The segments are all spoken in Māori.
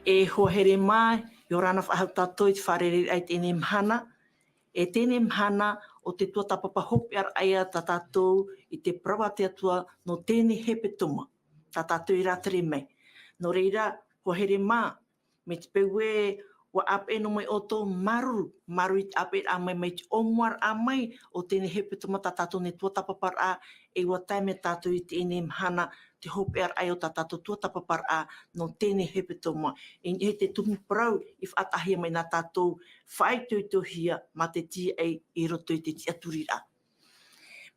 E hohere mai, i orana whahau tātou i te wharere ai tēnei mhana. E tēnei mhana o te tua tapapa hopi ar aia tā tātou i te prawa te atua no tēnei hepe tuma. Tā tātou i rātare mai. No reira, hohere mā, me te peue wa ape no mai o tō maru. Maru i te ape a mai mai te omuar a mai o tēnei hepe tuma tā tātou ne tua tapapar a e wa tai me tātou i tēnei mhana te hopi ar aia o tā tātou tua tapapar a no tēnei hepe tuma. E he te tumu parau i whaatahia mai nā tātou whai tuituhia ma te tia ei i roto i te tia turira.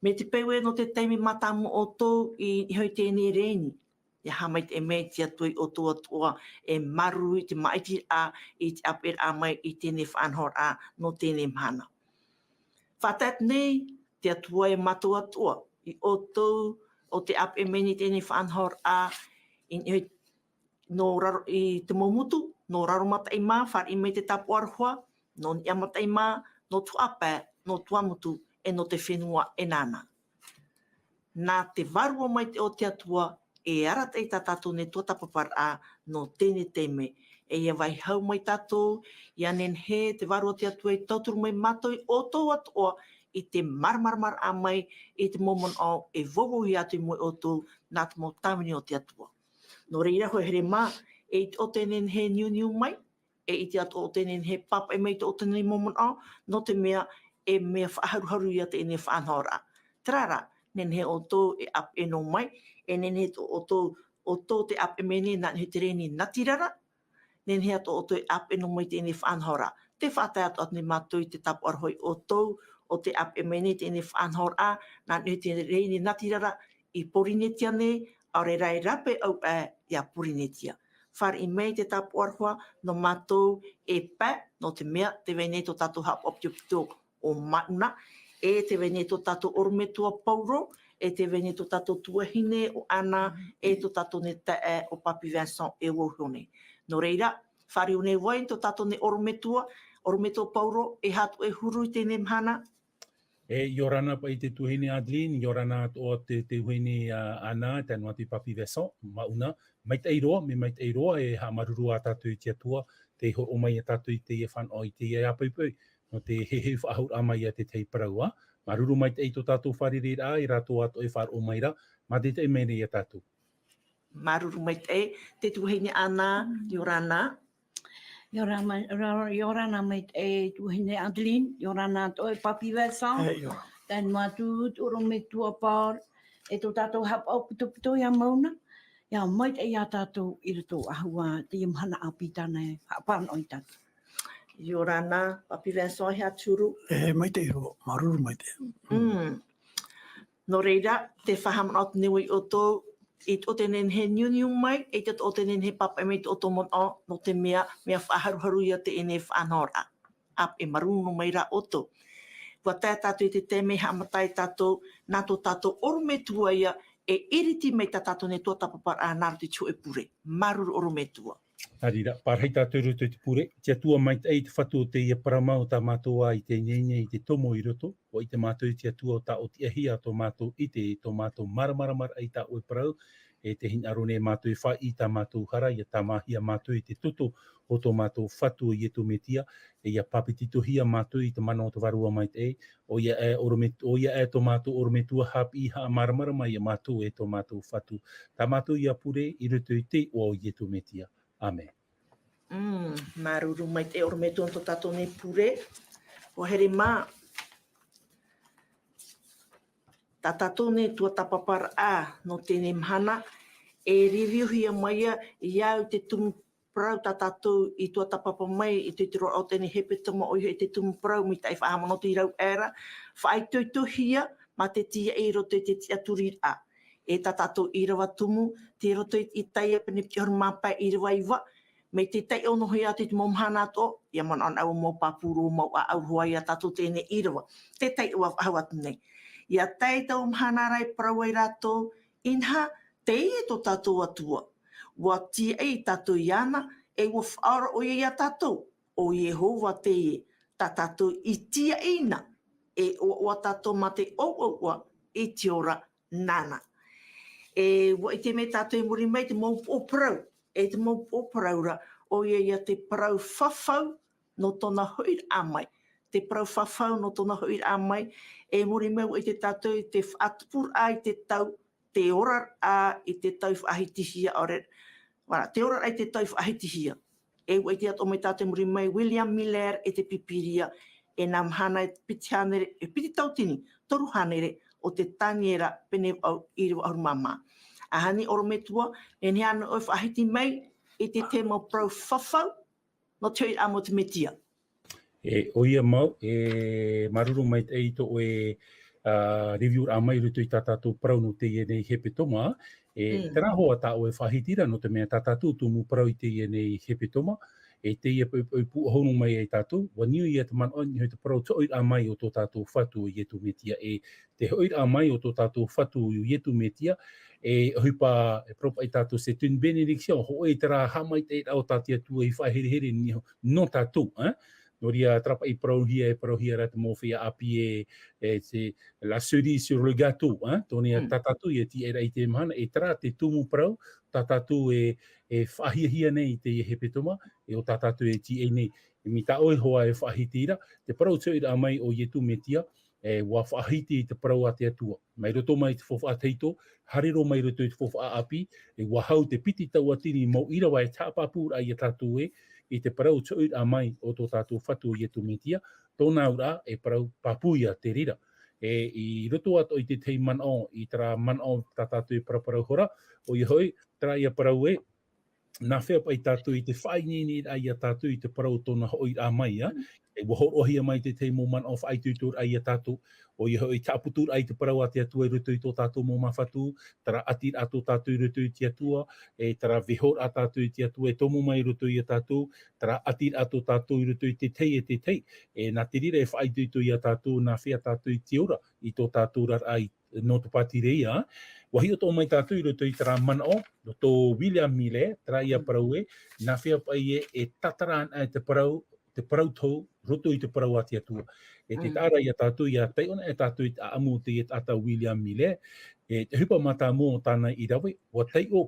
Me te peue no te teimi matamu o tō i hoi tēnei reni. Ia hamai te mei tia tui o tō atua e maru i te maiti a i te aper a mai i tēnei whanhor a no tēnei mhana. Whatat nei te atua e matua atua i o tō o te ape meni tēnei whanhor a i no raro i te momutu, no raro matai mā, whar i mei te tapu arhua, no ni amatai mā, no tu ape, no tu amutu, e no te whenua e nana. Nā te varua mai te o te atua, e ara tei tā tātou ne tō tapapar a no tēnei teime. E ia vai hau mai tātou, ia nen he te varua te atua i tauturu mai mātou o tō atua i te marmarmar a mai i te momon au e vovohi atu i mui o tō nā te mo tāmini o te atua. No reira hoi here mā, e i te o tēnen he niu mai, e i te atu o tēnen he papa e mei te o tēnen momon au, no te mea e mea whaharuharu ia te ene whanhora. Trara, nen he o tō e ap e no mai, e nen he o tō te ap e mene nā he te reni natirara, nen he ato o tō e ap e no mai te ene whanhora. Te whātai atu atu ni mātou i te tapu arhoi o tō, o te ap e mene te ene whanhora, nā he te reni natirara i porinetia ne, aure rai rape au e ia porinetia. Whar i mei te tapu arhua no mātou e pē, no te mea te vene to tātou hap optio o mauna, e te vene to tātou ormetua pauro, e te vene to tātou tuahine o ana, e to tātou ne tae o Papi Vincent e wohone. No reira, whare o ne wain to tātou ne ormetua pauro, e hatu e huru i tēnei mhana. E yorana pa i te tuhine Adeline, yorana o te tuhine ana, tēnu atu i Papi Vincent, mauna, maiteiroa, me maiteiroa, e ha maruru a tātou i te atua, te ho o mai a tātou i te e whan o i te e apaupui, no te hehe whaahur a mai a te tei paraua, maruru maitei to tātou wharere a, i rato ato e whar o maira, ma te tei mene i a tātou. Maruru maitei, te tuhine ana, yorana. Yorana maitei tuhine Adeline, yorana to e Papi Vincent, tēnu atu uro me tua pār, e to tātou hap au pito ia mauna, ia maitei a tātou i rato ahua te imhana apitana e hapan o i tātou. Yorana, Papi Vincent hea turu. E maitei ho, maruru maitei. No reira, te whahaman o te niwi o tō, i o tēnen he niu mai, e te o tēnen he papa e mei te o tō mon o, no te mea whaharuharu ia te ene whanora. Ap e marunu mai ra o tō. Kua tā tātou i te tēmei hamatai tātou, nā tō tātou orometua ia, e iriti mei tā tātou ne tō tapapar a nāra te tio e pure. Maruru orometua. Arira, parhei tātou roto i te pure, te atua mai te ei te whatu o te ia paramau tā mātua i te nyenye i te tomo i roto, o i te mātou i te atua o tā o te ahia tō mātou i te tō mātou maramaramar ai tā oe parau, e te hin arone mātou i whai i tā mātou hara, i tā mahia mātou i te tuto o tō mātou whatu i eto metia, e ia papititohia mātou i te mana o te varua mai te ei, o ia e tō mātou orometua hap i ha maramarama i a mātou e tō mātou whatu. Tā mātou i a pure i roto i te o i eto metia. Amen. Maruru mai te orometua tō tātou ne pure. O here mā. Tā tātou ne tua tapapar a no tēnei mhana. E ririuhia mai i au te tumu prau tā tātou i tua tapapa mai i te tiro au tēnei hepe tama o i te tumu prau mi tai whahamanoto i rau era. Whai tuituhia ma te tia e roto i te tia turir a. E tā tātou i rawa tumu, te roto i tai e pene pti horu māpai i rawa iwa. Me te tai ono hoi atu i te momhana ato, ia man an au mō papuro mau a au hoa i a tātou tēne i rawa. Te tai ua hau atu nei. Ia tai tau mhana rai parau ai rato, inha te e to tātou atua. Wa tia e tātou i ana, e ua whaara o i a tātou. O Yehova te e, tā tātou i tia ina. E o tātou ma te o i te ora nana. E wa i te me tātou e muri mai te mau o parau. E te mau o paraura o ia te parau whawhau no tōna hui a mai. Te parau whawhau no tōna hui a mai, e muri meu i te tātou i te whaatupur ai te tau, te ora a i te tau whaahitihia ore. Te ora ai te tau whaahitihia. E ua i te ato mai tātou muri mai, William Miller e te pipiria, e nā mhana e piti hanere, e piti tautini, toru hanere o te taniera pene au i riwa auru mama. Ahani oro metua, e ni anu o whaahiti mai, i te te mo prau whawhau, no te oi amo te metia. O ia mau, maruru mai te eito o review a mai rutu i tātātou prau no te ienei hepe toma, tērā hoa tā o whahitira no te mea tātātou tumu prau i te ienei hepe toma, te ia pu honu mai e tātou, wa niu ia te man on i te prau te oira a mai o tō tātou whatu i etu metia, te oira a mai o tō tātou whatu i etu metia, hupa propa i tātou se tun benediction, ho e tērā hamai te au tātia tua i whahere no tātou, no ria trapa i parohia rata mōwhia api se la cerise sur le gâteau, tōne tātātou i ti era i te mahana, tērā te tumu parau, tātātou whahihia nei te hepe toma, o tātātou ti nei, mi tā oi hoa whahitira, te parau tōira a mai o ietu metia, wa whahiti i te parau a te atua. Mai roto mai te whawha teito, harero mai roto i te whawha api, wa hau te piti tau atini mau irawa tāpapura i a tātou i te parau tōira a mai o tō tātou whatu i etu metia, tōna ura parau papuia te rira. I roto ato i te tei manao, i tera manao tātou i paraparau hora, o i hoi, tera i a parau nā whea pai tātou i te whainini ai a tātou i te parau tōna hoi a mai, wa horohia mai te tei mō manao whaitutur ai a tātou, o i hoi tāputur ai te parau a te atua i roto i tō tātou mō mawhatu, tera atir ato tātou i roto i te atua, tera vihor a tātou i te atua, tomo mai roto i a tātou, tera atir ato tātou i roto i te tei, nā te rira e whaitutur i a tātou, nā whea tātou i te ora, i tō tātou rar ai no te patireia, wahi o tō mai tātou i roto i tera manao, no tō William Miller, tera i a parau nā whea pai tataraan ai te parau tau, roto i te parau a te atua. Te tāra i a tātou i a teiona e tātou i a amu te ata William Miller, te hupa mata mō tāna i rawe, wa tei o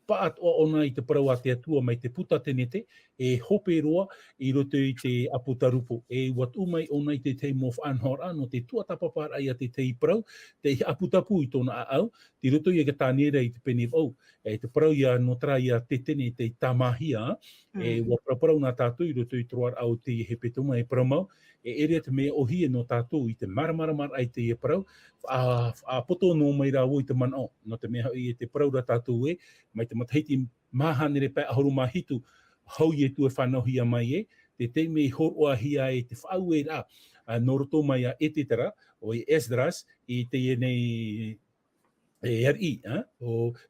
paat o ona i te parau a te atua mai te puta tenete, hope roa i roto i te aputarupo. Wat umai ona i te tei mō whanhora, no te tuatapapara ai a te tei parau, te aputapu i tōna au, te roto i a tānera i te pene au, te parau i a notra i a te tene te tamahia, wa parau nā tātou i roto i troar au te hepe toma parau mau, ere te mea ohia no tātou i te maramaramar ai te parau, a poto no mai rā o i te manao, no te mea i te parau rā tātou mai te mataheiti mahanere pai ahoru mahitu, hau i tu e whanohia mai te teime i horoa hia te whau rā, no roto mai a te tera, o i Esdras, i te nei RI,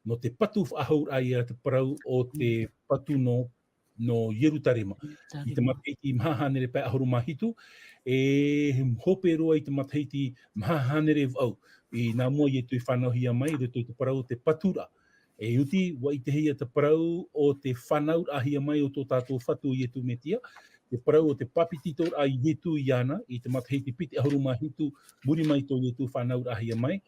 no te patu whahau ai a te parau o te patu no Yerutarema. I te mataheiti mahanere pai ahoru mahitu, hope roa i te mataheiti mahanere au, i nā mua i tu i whanohia mai, roto i te parau te patura. Uti, wa i te hea te parau o te whanau ahia mai o tō tātou whatu i etu metia, te parau o te papititor a i etu i ana, i te mataheiti piti ahoru mahitu, muri mai tō i etu whanau ahia mai,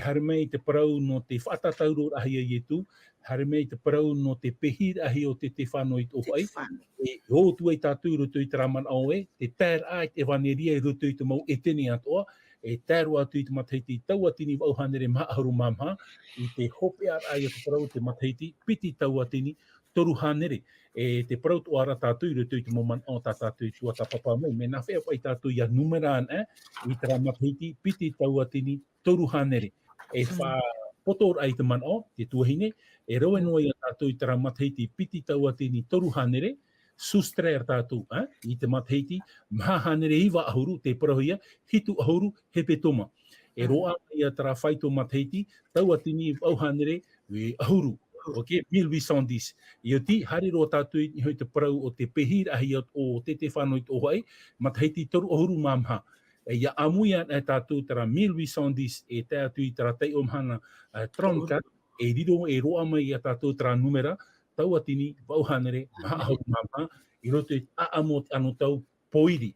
hare mai te parau no te whatatauro ahia i etu, hare mai te parau no te pehir ahi o te whanau i tō ai, o tu ai tātou roto i te raman au te tēr ai te waneria i roto i te mau teni atoa, tēru atu i te mataheiti tauatini wauhanere maaharu mamha, i te hope ar ai te parau te mataheiti piti tauatini toru hanere. Te parau to ara tātou i roto i te moman o tātou i tua tapapa mai, me nā whea pai tātou i a numeraan i te mataheiti piti tauatini toru hanere. Wha potor ai te man o, te tuahine, roe noa i a tātou i te mataheiti piti tauatini toru hanere, sustre ar tātou, i te mataheiti, mahanere iwa ahuru, te parahia, hitu ahuru, hepe toma. Roa i a tara whaito mataheiti, tauatini auhanere, ahuru, ok, 1810. I o ti, hari roa tātou i hoi te parau o te pehir ahi o te whanau i tō hai, mataheiti toru ahuru mamha. Ia amuia e tātou tara 1810 te atu i tara tei omhana tronka, riro roa mai a tātou tara numera, tauatini, wauhanere, maahau mamha, i roto i aamot anu tau poiri.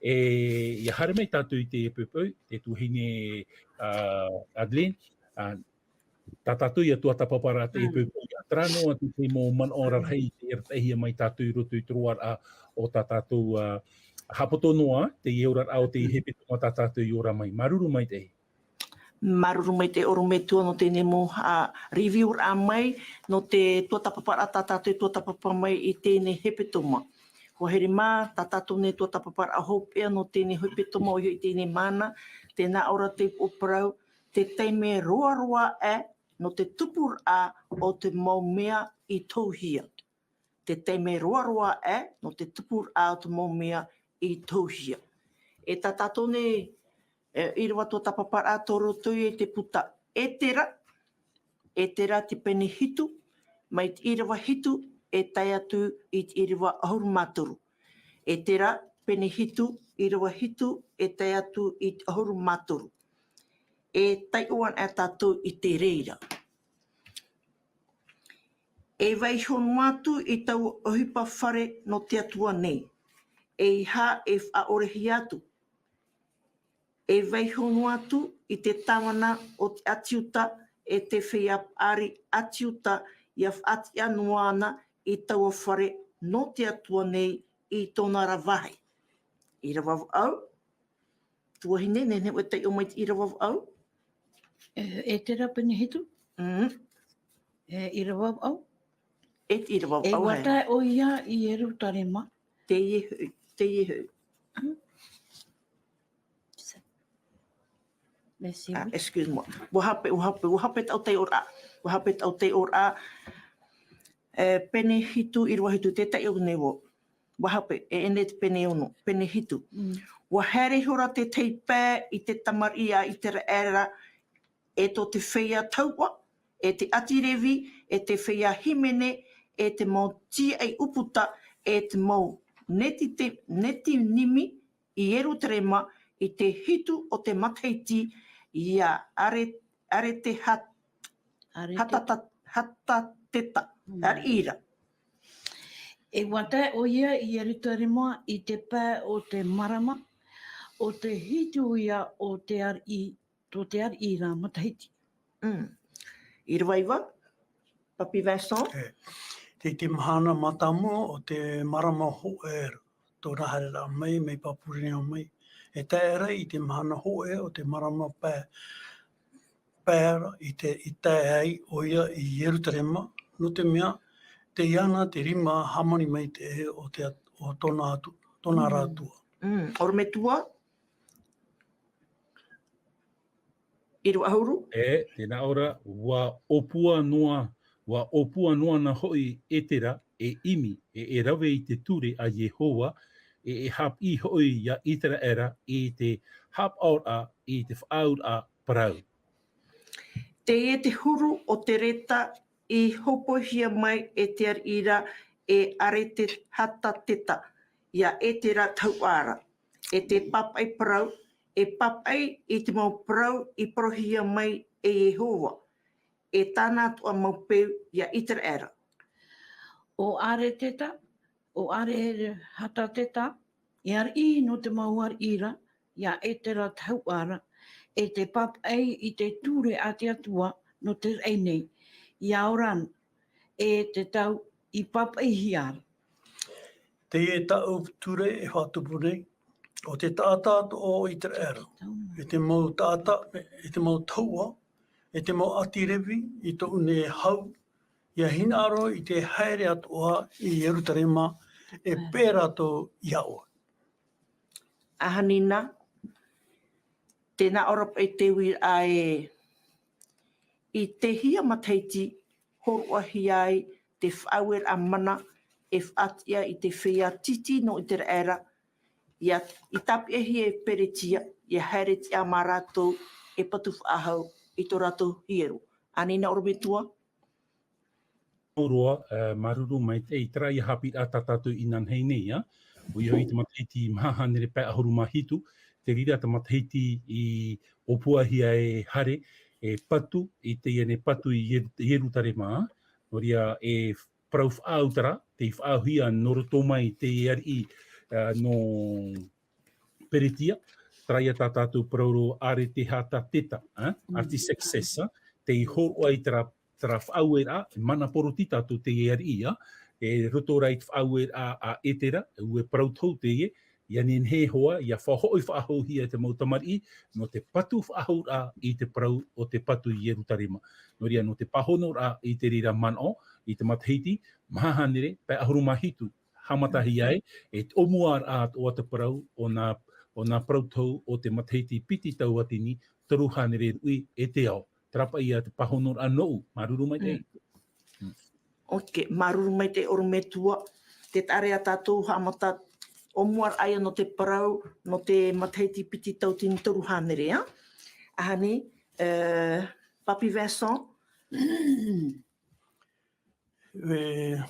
Ia hare mai tātou i te epepau, te tuhine Adelaine, tā tātou ia tua tapapara te ipu i a trano, atu te mō man ora hei te ertahia mai tātou i roto i troar a o tā tātou hapoto noa, te i eurar au te i hepe tonga tā tātou i ora mai. Maruru mai te hei. Maruru mai te oro me tua no tēnei mō review a mai no te tua tapapara tā tātou i tua tapapara mai i tēnei hepe toma. Ko here mā, tā tātou ne tua tapapara a hopea no tēnei hepe toma o i tēnei mana, tēnā ora te o parau, te teime roa roa no te tupur a o te maumea i tauhia. Te teime roa roa no te tupur a o te maumea i tauhia. E tā tātou ne i rewa tō tapapara tōro tui e te puta etera te pene hitu, mai te i rewa hitu e tai atu i te i rewa ahurumatoru. Etera pene hitu, i rewa hitu e tai atu i te ahurumatoru. E tai oan e tātou i te reira. E vai honu atu i tau ohipa whare no te atua nei. E iha e whaorehi atu. E vai honu atu i te tawana o te atiuta e te whia ari atiuta i a ati anuana i tau a whare no te atua nei i tōna rawahi. I rawaw au. Tuahine, nene o tai o mai i rawaw au. E te rapene hitu? I rawaw au? E i rawaw au. E wata o ia i eru tarema? Te iehu. Excuse me. Wahape tau te ora. Wahape tau te ora. Pene hitu i rua hitu. Te tai o newo. Wahape, e ene te pene ono. Pene hitu. Wahere hora te teipē i te tamaria i te era e to te whia taua, e te atirevi, e te whia himene, e te mau tia ei uputa, e te mau neti nimi i eru terema i te hitu o te mataiti i a are te hatateta, ar ira. E wata o ia i eru terema i te pā o te marama, o te hitu ia o te ar i tō te ar i rā matahiti. I rwaiwa, Papi Vincent? Te mahana matamu o te marama ho e tō raharera mai, mei papuringa mai. E taera i te mahana ho e o te marama pēra i tae ai o ia i Yerutarema. No te mea, te iana, te rima, hamani mai te e o tōna rātua. Oro me tua? I rua ahuru? Tēnā ora, wa opua noa na hoi etera e imi e rawe i te ture a Yehowa e hap i hoi ia itera era i te hap aura i te whaura parau. Te e te huru o te reta i hopohia mai e te ar ira e are te hatateta ia e te rā tauara. E te papai parau, e papai i te mau parau i prohia mai e Yehova. E tāna tua mau peu ia itera era. O are teta, o are hata teta, i ar i no te mau ar ira, ia e te rā tauara, e te papai i te ture a te atua no te reinei, i auran e te tau i papai hiara. Te e tau ture e whatupu nei, o te tātātu o i te era. E te mau tāta, e te mau taua, e te mau atirevi, i tō une hau, ia hina aro i te haere atua i Yerutarema, e pēra tō iaua. Ahanina, tēnā orapa i te ui i te hia mataiti, horoahi ai, te whauer a mana, e whaatia i te whia titi no i te era, i tapi ahi e peretia, i haere ti a marato e patu whaahau i tō rato hieru. Anina oro me tua? Oroa, maruru mai te i trai hapi a tatatu i nanhei nei, o iho i te mataiti mahanere pē ahuru mahitu, te rira te mataiti i opuahia e hare, e patu, i te iene patu i Yerutarema, oria e parau whaautara, te whaauhia noroto mai te iari no peretia, traia tātātou prauro are te hata teta, arti successa, te i horo ai tera whaauera, mana poroti tātou te ia, e roto rai te whaauera a etera, ue prautau te ia nin he hoa, ia whahoi whaahohia te mautamari, no te patu whaahora i te prau o te patu i Yerutarima. No ria, no te pahono ra i te rira manao, i te matahiti, mahahanere, pe ahuru mahitu, hamatahi ai, e omuar at o te prau o nā prautau o te matahiti piti tau atini, taru hanere ui e te ao. Trapa ia te pahono ra nou, maruru mai te. Ok, maruru mai te oru me tua, te tare a tātou hamata o muar aia no te parau, no te matahiti piti tau tini toru hanere, ha? Ahani, Papi Vincent,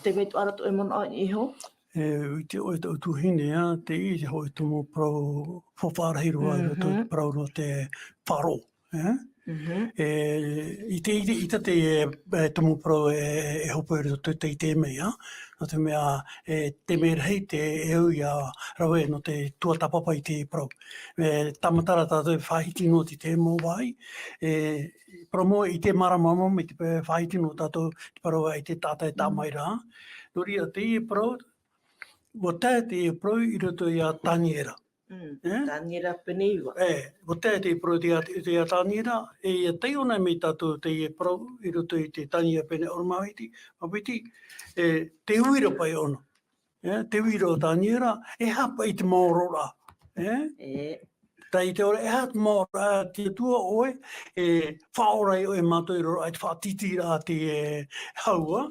te vetu arato e mona ai iho. I te oe tau tuhine, te i te hoi tumu prau whawharahiro ai, tau prau no te wharo. I te tumu prau e hopo e rito te i te mea, no te mea te mea rei te eu ia rawe no te tuatapapa i te prau. Tamatara tātou whahiti no te mō wai, promo i te maramama me te whahiti no tātou te prau i te tātai tāmai rā. Nori a te i prau, wo tae te i prau i roto i a Taniera. Taniera Peneiwa. Wo tae te i prau te a Taniera, e ia te ona me tātou te i prau i roto i te Taniera Pene Ormawiti, mawiti, te uira pai ona. Te uira o Taniera, e hapa i te maorora. Tai te ora, e hapa maorora te tua oe, e whaorai oe mātou i rora, ai te whaatitira te haua,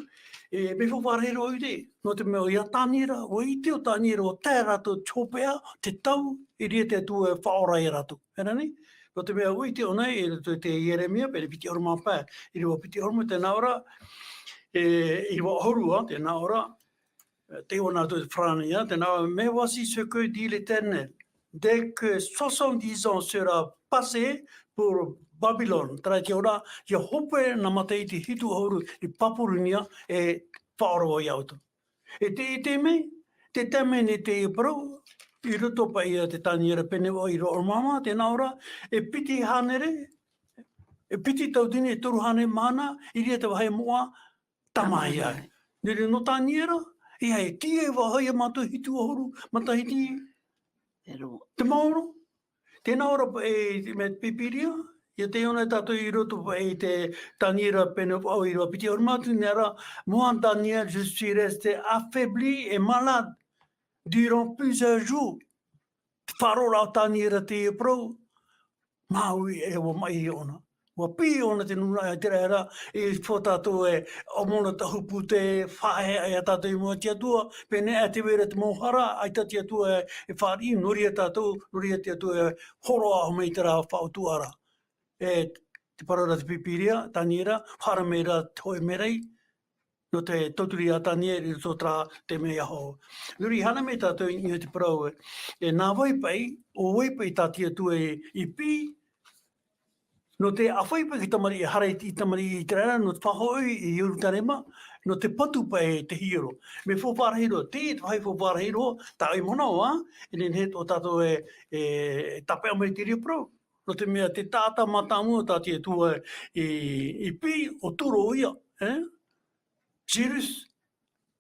me whawharero au te, no te mea o ia Taniera, o i te o Taniera o tae rato chopea, te tau, i ria te tua whaorai rato. Herani? No te mea o i te o nei, te Jeremia, pere piti orma pā, i rua piti orma te naora, i rua horua te naora, te ona tu Frania, te naora, mais voici ce que dit l'Éternel. Dès que 70 ans sera passé pour Babylon, trai te ora, ia hope na matei te hitu horu i Papurunia e whaoro i auto. E te mei, te teme ne te prau, i roto pa ia te Taniera Penewa i roa mama, te naora, e piti hanere, e piti tautini e toru hane mana, i ria te wahe moa, tamai ai. Nere no Taniera, i hei tie wahai a mātou hitu horu, matahiti, te maoro, te naora pa e me pipiria, ia te ona tātou i roto pa e te Taniera Penewa i roa piti ormatu, nera, moi Daniel, je suis resté affaibli et malade durant plusieurs jours. Wharora o Taniera te e prou, maui e wa mai i ona. Wa pi ona te nuna e te rera, e whotato e omona tahupu te whahe ai a tātou i mua tia tua, pene e te wera te mohara, ai ta tia tua e whari, nori a tātou, nori a tia tua e horo aho mei te rā whautuara. E te parora te pipiria, Taniera, whara meira toi merei, no te toturi a Taniera i roto tra te mea ho. Nuri hana me tātou i te parau e nā waipai, o waipai tā tia tua i pi, no te awhaipai ki tamari i hara i tamari i te rara, no te whahoi i Yerutarema, no te patu pai te hiro. Me whopārahiro, te whai whopārahiro, tā i mona oa, e nen he o tātou e tape o mei te rio pro. No te mea te tāta matamu o tātia tua i pi o turo ia. Jirus,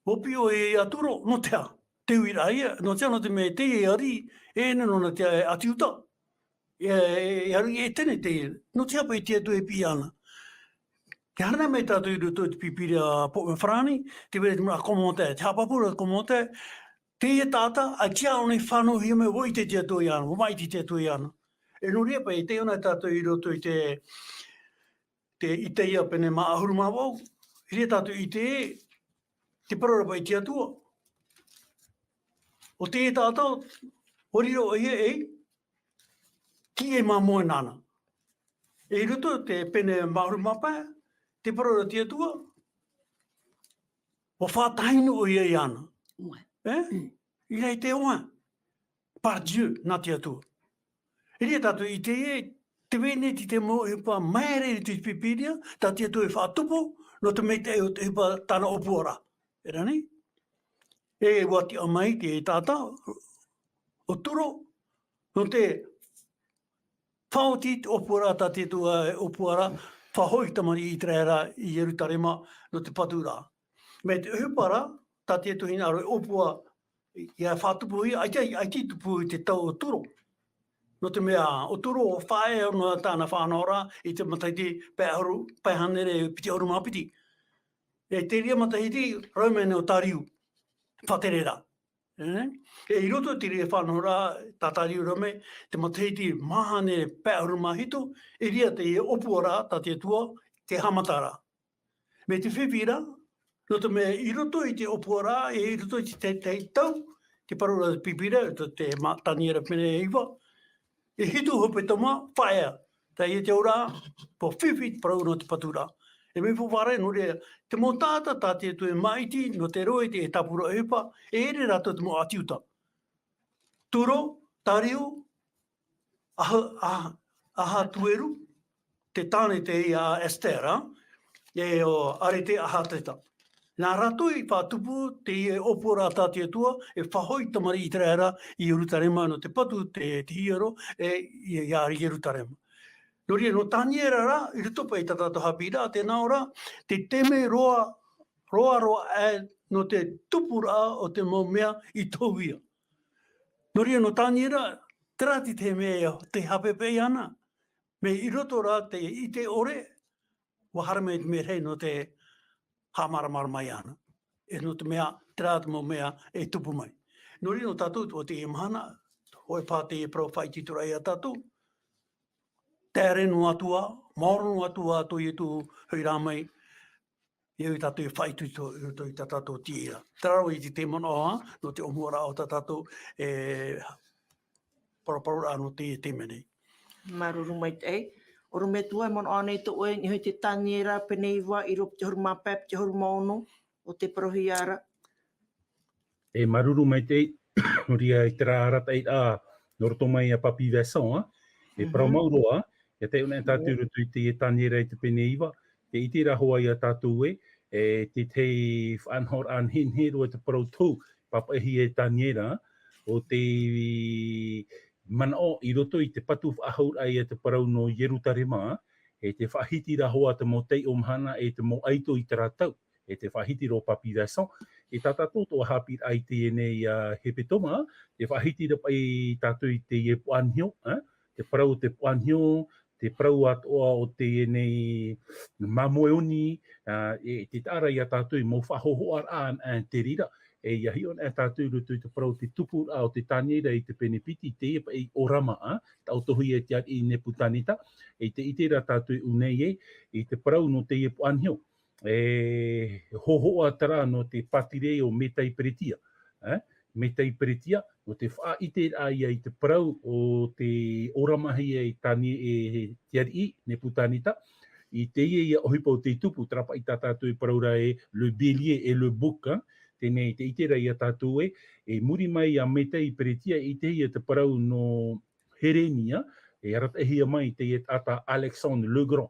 opi o e aturo, no tea, te uira ia, no tea no te mea te e ari, e neno na te atiuta. E ari e tene te e, no tea pai te atu e pi ana. Te hana me tātou i ruto te pipiri a Whrani, te wera te mura komote, te hapapura komote, te e tāta, a kia o nei whanu hi me woi te te atu i ana, o mai te atu i ana. E no rea pai, te ona tātou i ruto i te ia pene maa ahuru maa wau, i rea tātou i te parora pai te atua. O te e tātou, horiro o ia ki e mā moe nana. E ruto te pene mahuru mapa, te parora te atua, o whātainu o ia i ana. I rei te oa, par Dieu nā te atua. E rea tātou i te wene ti te mo e pa maere i te pipiria, tā te atua e whātupo, no te mei te e pa tāna opuara. E rani? E wati a mai te e tāta, o turo, no te whaoti opuara tā te tua opuara, whahoi tamari I te rera I Yerutarema no te patura. Me te uhupara, tā te tuhina aroi opua ia whātupu I, ai te tupu I te tau o turo. No te mea, o turo o whae o no tāna whanora I te mataiti pēharu, pēhanere piti oru mapiti. E te ria mataiti, raumene o tariu, whaterera. E I roto te ria whanora, tā tariu raume, te mataiti mahane pēharu mahito, e ria te opuara, tā te tua, te hamatara. Me te whiwhira, no te mea I roto I te opuara, I roto I te tau, te parura pipira, te taniera pene iwa, e hitu hope tama, whaea. Tā I te ora, po whiwhi parau no te patura. E me whaware, no rea, te mō tāta, tā te tue maiti, no te roe, te tapura epa, e ere rato te mō atiuta. Turo, tario, aha tueru, te tāne te ia Esther, e o arete aha teta. Nā rato I whātupu te ie opora tā te atua, e whahoi tamari I te rera I Yerutarema no te patu, te hiero, e ia Yerutarema. No ria, no tāniera ra, I rutopa I tatato hapira, te naora, te teme roa e no te tupura o te maumea I tauia. No ria, no tāniera, terati te mea, te hapepei ana. Me I roto ra, I te ore, waharame me rei no te hamaramara mai ana. E no te mea, terati mo mea e tupu mai. No ria, no tātou, o te imahana, hoi pā te pro whaiti turai a tātou, tere no atua, maoro no atua to I tu hui rā mai, I tātou I whaitu I tātou tira. Tararo I te te mono no te omuara o tātou paraparura no te mene. Maruru mai te ei. Oro me tua e mono ane to oe, ni hoi te taniera peneiwa I rope te horu mapep, te horu maono o te parohiara. E maruru mai te ria I te rārata I no roto mai a papi vesong, e paramauroa, e te una tātou rutu I te taniera I te peneiwa, te iti rahoa I a tātou te te whanhor an hinhero e te parautou, papahi e taniera, o te manao I roto I te patu whahaur ai e te parau no Yerutarema, e te whahiti rahoa te motei o mhana e te mo aito I te ratau, e te whahiti ro papi vesong, e tātou tō hapir ai te nei hepetoma, te whahiti pai tātou I te e puanhio, te parau te puanhio, te parau atoa o te nei mamoeoni, te tāra I a tātou I mō whahohoar an te rira, e iahi on e tātou rutu I te parau te tupu o te taniera I te penepiti, te e pai o rama, tau tohui e te ar I Neputanita, e te itera tātou unei I te parau no te e puanhio. E hohoa tara no te patire o metai peretia. Metai peretia, no te wha ite ai I te parau o te oramahi e tani e tiari I, Neputanita, I te ia ohipa o te tupu, trapa I tātou I paraura e le bélier e le bouc, tēnei te itera I a tātou e muri mai a metai peretia I te ia te parau no Heremia, e aratahia mai te ia ata Alexandre le Grand,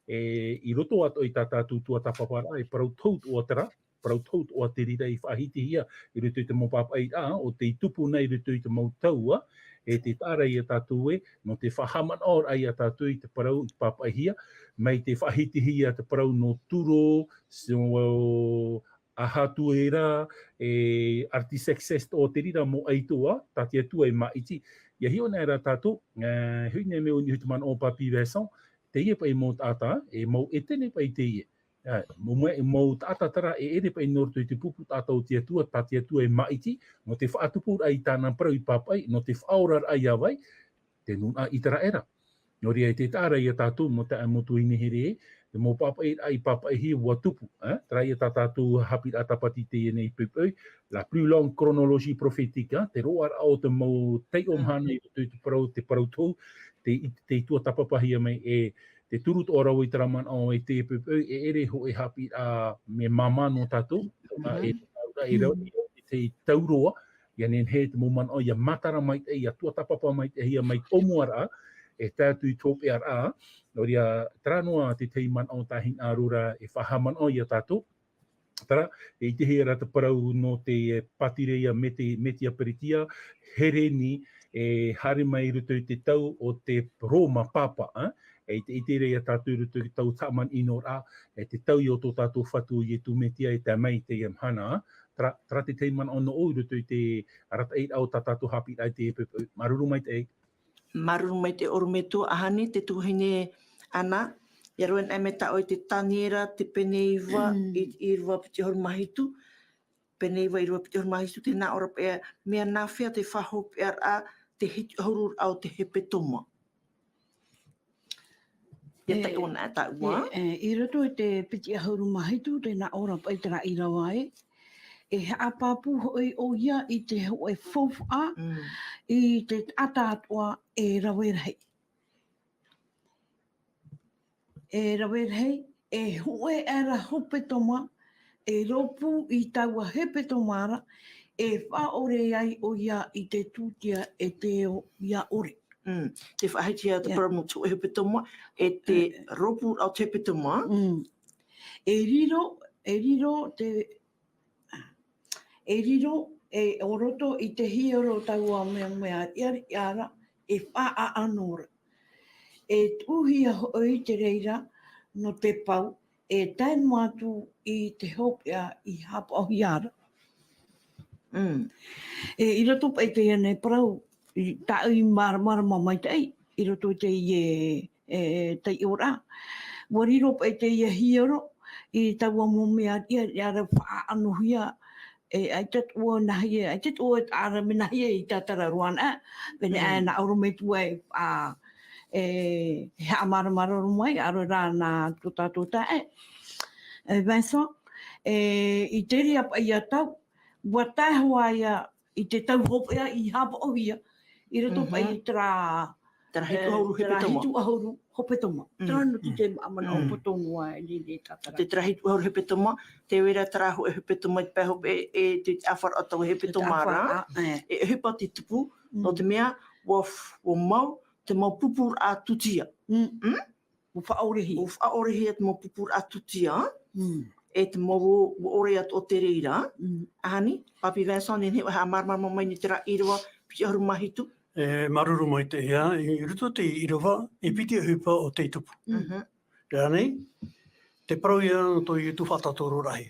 I roto ato I tātou tua tapapara, e parau taut o atara, parau taut o te rira I whahiti hia, I roto I te maupapai o te tupu nei roto I te mautaua, e te tāra I a tātou no te whahaman or ai a tātou I te parau I papai hia, mai te whahiti hia te parau no turo, ahatu e rā, artisexes o te rira mo aitoa, tātia tua e maiti. Ia hio nei rā tātou, hui nei meo ni hutuman o papi vesong, te ie pai mō tāta, e mau e tene pai te ie. Mau tāta tara e ere pai norto I te pupu tātou tia tua, tātia tua e maiti, no te whaatupur ai tāna parau I papai, no te whaorar ai awai, te nuna I tara era. No ria te tāra I a tātou mo te amotu I nehere te mō papai ai papai hi ua tupu. Tara I a tātou hapir atapati te nei pepeu, la plus longue chronologie prophétique, te roar au te mau tei omhana I te parau tau, te tua tapapahia mai e te turut o rau I taraman au e te pepeu, e ere ho e hapir a me mama no tātou, e rau te tauroa, ia nen he te moman o ia matara mai te, ia tua tapapa mai te hia mai tomuara, e tātou I tōpe ara, no ria tranoa te teiman o tahin arura e whahaman o ia tātou. Tara, e te hea rata parau no te patireia metia peritia, hereni, e hare mai ruto I te tau o te Roma Papa, e te ite rei a tātou rutu ki tau taman inor a, e te tau i o tō tātou whatu i e tūmetia e te mai te iamhana, tra te teiman ono o rutu i te arata eit au tā tātou hapi ai te epepe. Maruru mai te ei. Maruru mai te orumetu ahani, te tuhine ana. Ia roen ai me ta o te taniera, te peneiva, i rua piti horumahitu. Peneiva i rua piti horumahitu, te nā ora pea mea nāwhia te whahop e a te hiti horur au te hepe toma. Ia tai ona e ta ua. I roto i te piti horumahitu, te nā ora pea tera i rawai. E haapapu hoi o ia i te hoi fowha, i te atatua e rawerhei. E rawerhei, e hoi era hope toma, e ropu i taua hepe tomara, e whaore ai o ia i te tūtia e te o ia ore. Te whahitia te paramutu e hepe toma, e te ropu au te hepe toma. E riro e oroto i te hiero taua mea iara e wha anora. E tuhia hoi te reira no te pau e tēnu atu i te hopea i hapa o hiara. I roto pa i te ane parau, ta i maramara mai te ei, i roto te i te ora. Wariro pa i te i hiero i taua mea iara wha anuhia ai tat ua nahi ai tat ua ara me nahi i tatara ruana vene ana auro me tuai he amara mara rumai aro rā nā tota Vincent i te ria pa ia tau wa tahua ia i te tau hopea i hapa o hia i rato pa i Tera hitu hauru hepe toma. hitu hauru hope toma. Tera no ki te amana o potongu ai ni tatara. Te tera hitu hauru hepe toma, te wera tera hu e hepe toma i peho e te awhara atau hepe toma rā. E hepa te tupu, no te mea, wa mau, te mau pupur a tutia. O whaorehi. O whaorehi te mau pupur a tutia. E te mau ore atu o te reira. Ahani, Papi Vincent, ni hewa ha marmar mai ni tera irua, piti haru mahitu. Maruru mai te hea, i ruto te irawa, i piti a hupa o te tupu. Rānei, te parau ia no toi tu whatatoro rahi.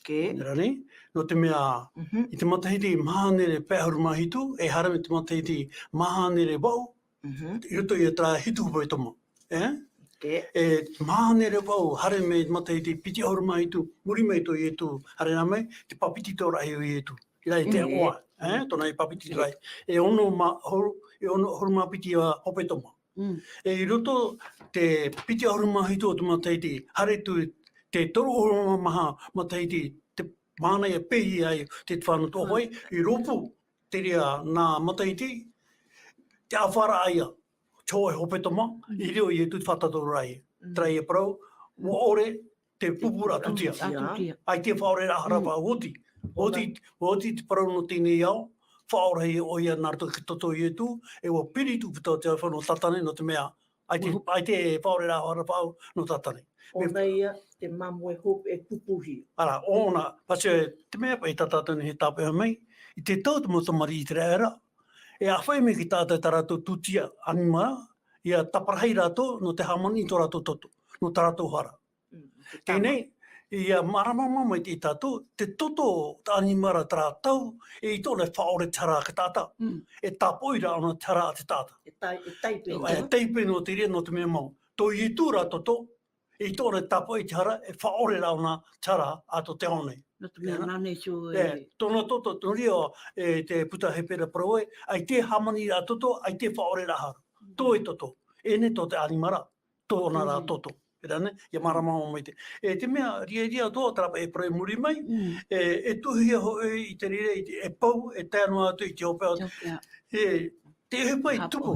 Rānei, no te mea, i te matahiti mahanere pēharu mahitu, e harame te matahiti mahanere wau, i ruto ia tra hitu hupa e toma. E mahanere wau, hare me matahiti piti haru mahitu, muri mai to i tu, hare nā mai, te papiti tō rahi o i tu. I rai te oa. Tōna i papiti rai. E ono horu mapiti a hope toma. E i roto te piti horu mahitu o te mataiti, hare tu te toru horu maha mataiti, te mana ia pehi ai te whānu tōhoi, i ropu te rea nā mataiti, te awhara aia, choe hope toma, i reo i e tu whatatoru rai. Trai e parau, wa ore te pupura tutia. Ai te whaore raharapa oti. Oti te parau no tēnei au, whaorei o ia nārto ki toto i etu, e wa piritu pita te whanau tatane no te mea, ai te whaore rā harapa au no tatane. O ia te mamu e hope e pupuhi. Ara, ona, pasio te mea pa i tatatane he tāpea mai, i te tau te motamari i te rēra, e awhai me ki tātai tā rātou tutia anima, ia taparahai rātou no te hamani tō rātou toto, no tā rātou hara. Tēnei, ia maramama mai te tātou, te toto ta animara tā rātou, e i tōne whaore tara ka tāta. E tāpoira ana tara a te tāta. E taipe. E taipe no te rea no te mea mau. Tō i tūra toto, e i tōne tāpoi te hara, e whaore ana tara a to te honei. No te mea nane sio Tōna toto, tō rea te puta he pera paraoe, ai te hamani a toto, ai te whaore rā hara. Tō e toto, e ne tō te animara, tōna rā toto. Ia maramama mai te. E te mea ria toa tarapa e prae muri mai, e tuhia hoi i te rire, e pau, e tēnu atu i te opea. Te hupa i tupu.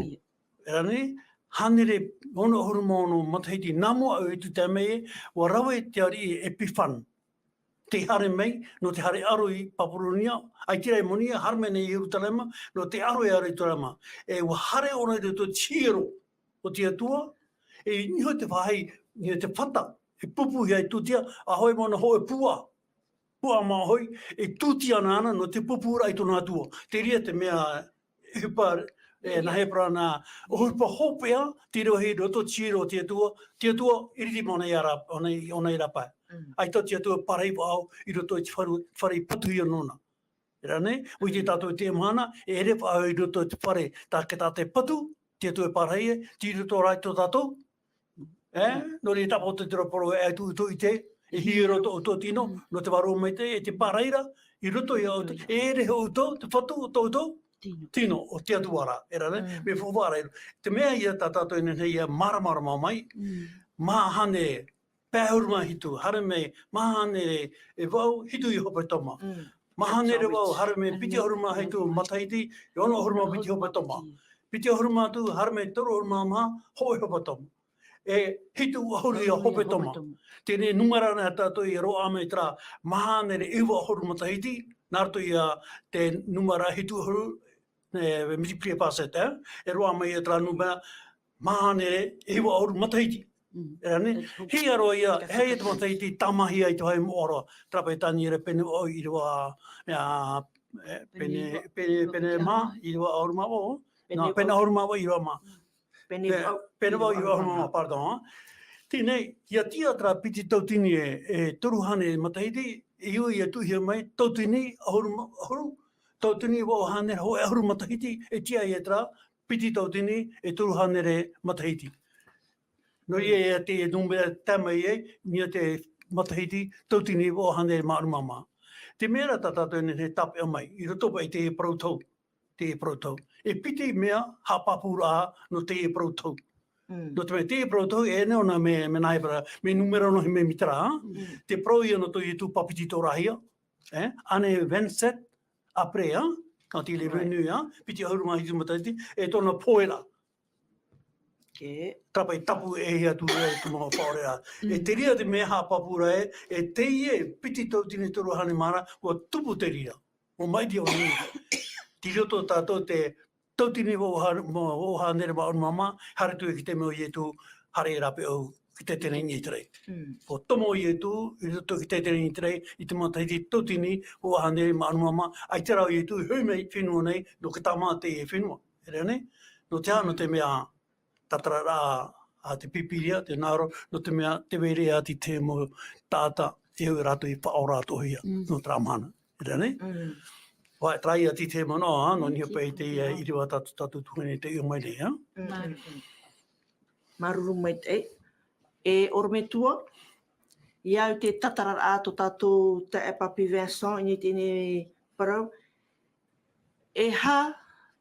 Hanere ono horumono matahiti namo au i tu te mei, wa rawa e te ari e epifan. Te hare mai, no te hare aro i Papurunia, ai tirai monia, harmene i Jerusalema, no te aro i aro i Torama. E wa hare ona te to chiero o te atua, e niho te whahai, ni te whata, e pupuhi ai tutia, a hoi mana ho e pua. Pua maa hoi, e tutia nāna no te pupura i tōna atua. Te ria te mea, hupa E na he prana o hupa hopea tiro he roto tiro te tua iriti mona yara ona ira pa. Ai to te tua parai pao I roto I whare patu I nona. Ira ne, ui te tātou te mana, e re pao I roto te whare tā ke tā te patu, te tua parai e, tiro tō rai tō tātou. No re tapo te teroporo e tu I te, e hi roto o tō tino, no te waro mai te, e te paraira, I roto I au te, e re ho tō, te whatu o tō tino o te atuara, era ne, me whawara. Te mea ia tā tātou ina hei ia maramara mai, mahane pēhuruma hitu, hare me mahane e wau hitu I hope toma. Mahane re wau, hare me piti huruma hitu mataiti, I ono huruma piti hope toma. Piti huruma tu, hare me toro huruma maha, hoi hope toma. E hitu ahuri a hope toma. Tēne numara na tātou I roa me tra mahane re iwa huruma tahiti, nārtu ia te numara hitu huru, multiplier par 7, e roa mai e tra numera mahane re iwa ahuru matahiti. Hi aro ia, hei e te mataiti tamahi ai te hai moara, trape tani re pene o I roa, pene ma, I roa ahuru ma o, pene ahuru ma o I roa ma. Pene wau I roa ahuru ma, pardon. Tēnei, ia tia tra piti tautini e toruhane matahiti, I ui e tuhia mai, tautini ahuru, tautini wau hane hoi ahuru matahiti, e tia I e tra piti tautini e toruhane re matahiti. No ia e te numera tamai e, nia te matahiti, tautini wau hane maarumama. Te mera tātātou ne tape mai, I roto pa I te protau, E piti mea hapapura no te protau. No te me te protau e ne ona me naibara, me numero no me mitra, te pro ia no to I tu papiti tō rahia, ane venset aprea, ka te le renuia, piti ahuruma hitu matahiti, e tōna poera. Tapai tapu e hea tu mga whaorea. E te ria te mea hapapura e te ie piti tautini toruhane mara, ua tupu te ria. O mai dia o ni. Ti roto tātou te tautini o hanere ma mama, hare tu e ki te meo i e tu hare e rape au ki te tene ni terei. O tomo i e tu, I roto ki te tene ni terei, I te matahiti tautini o hanere ma mama, ai te rau i e tu, hui mei whenua nei, no ka tama te e whenua. Ere ne? No te ano te mea tatarara a te pipiria, te naro, no te mea te were a te mo tāta, e hui rato I whaorato hia, no tramana. Ere ne? Wai, trai a ti te mana, no ni hapa I te iriwa tatu tuhene te iho mai nei, Maruru mai te e ormetua, I au te tatarara ato tātou te e papi Vincent, I tēne parau, e ha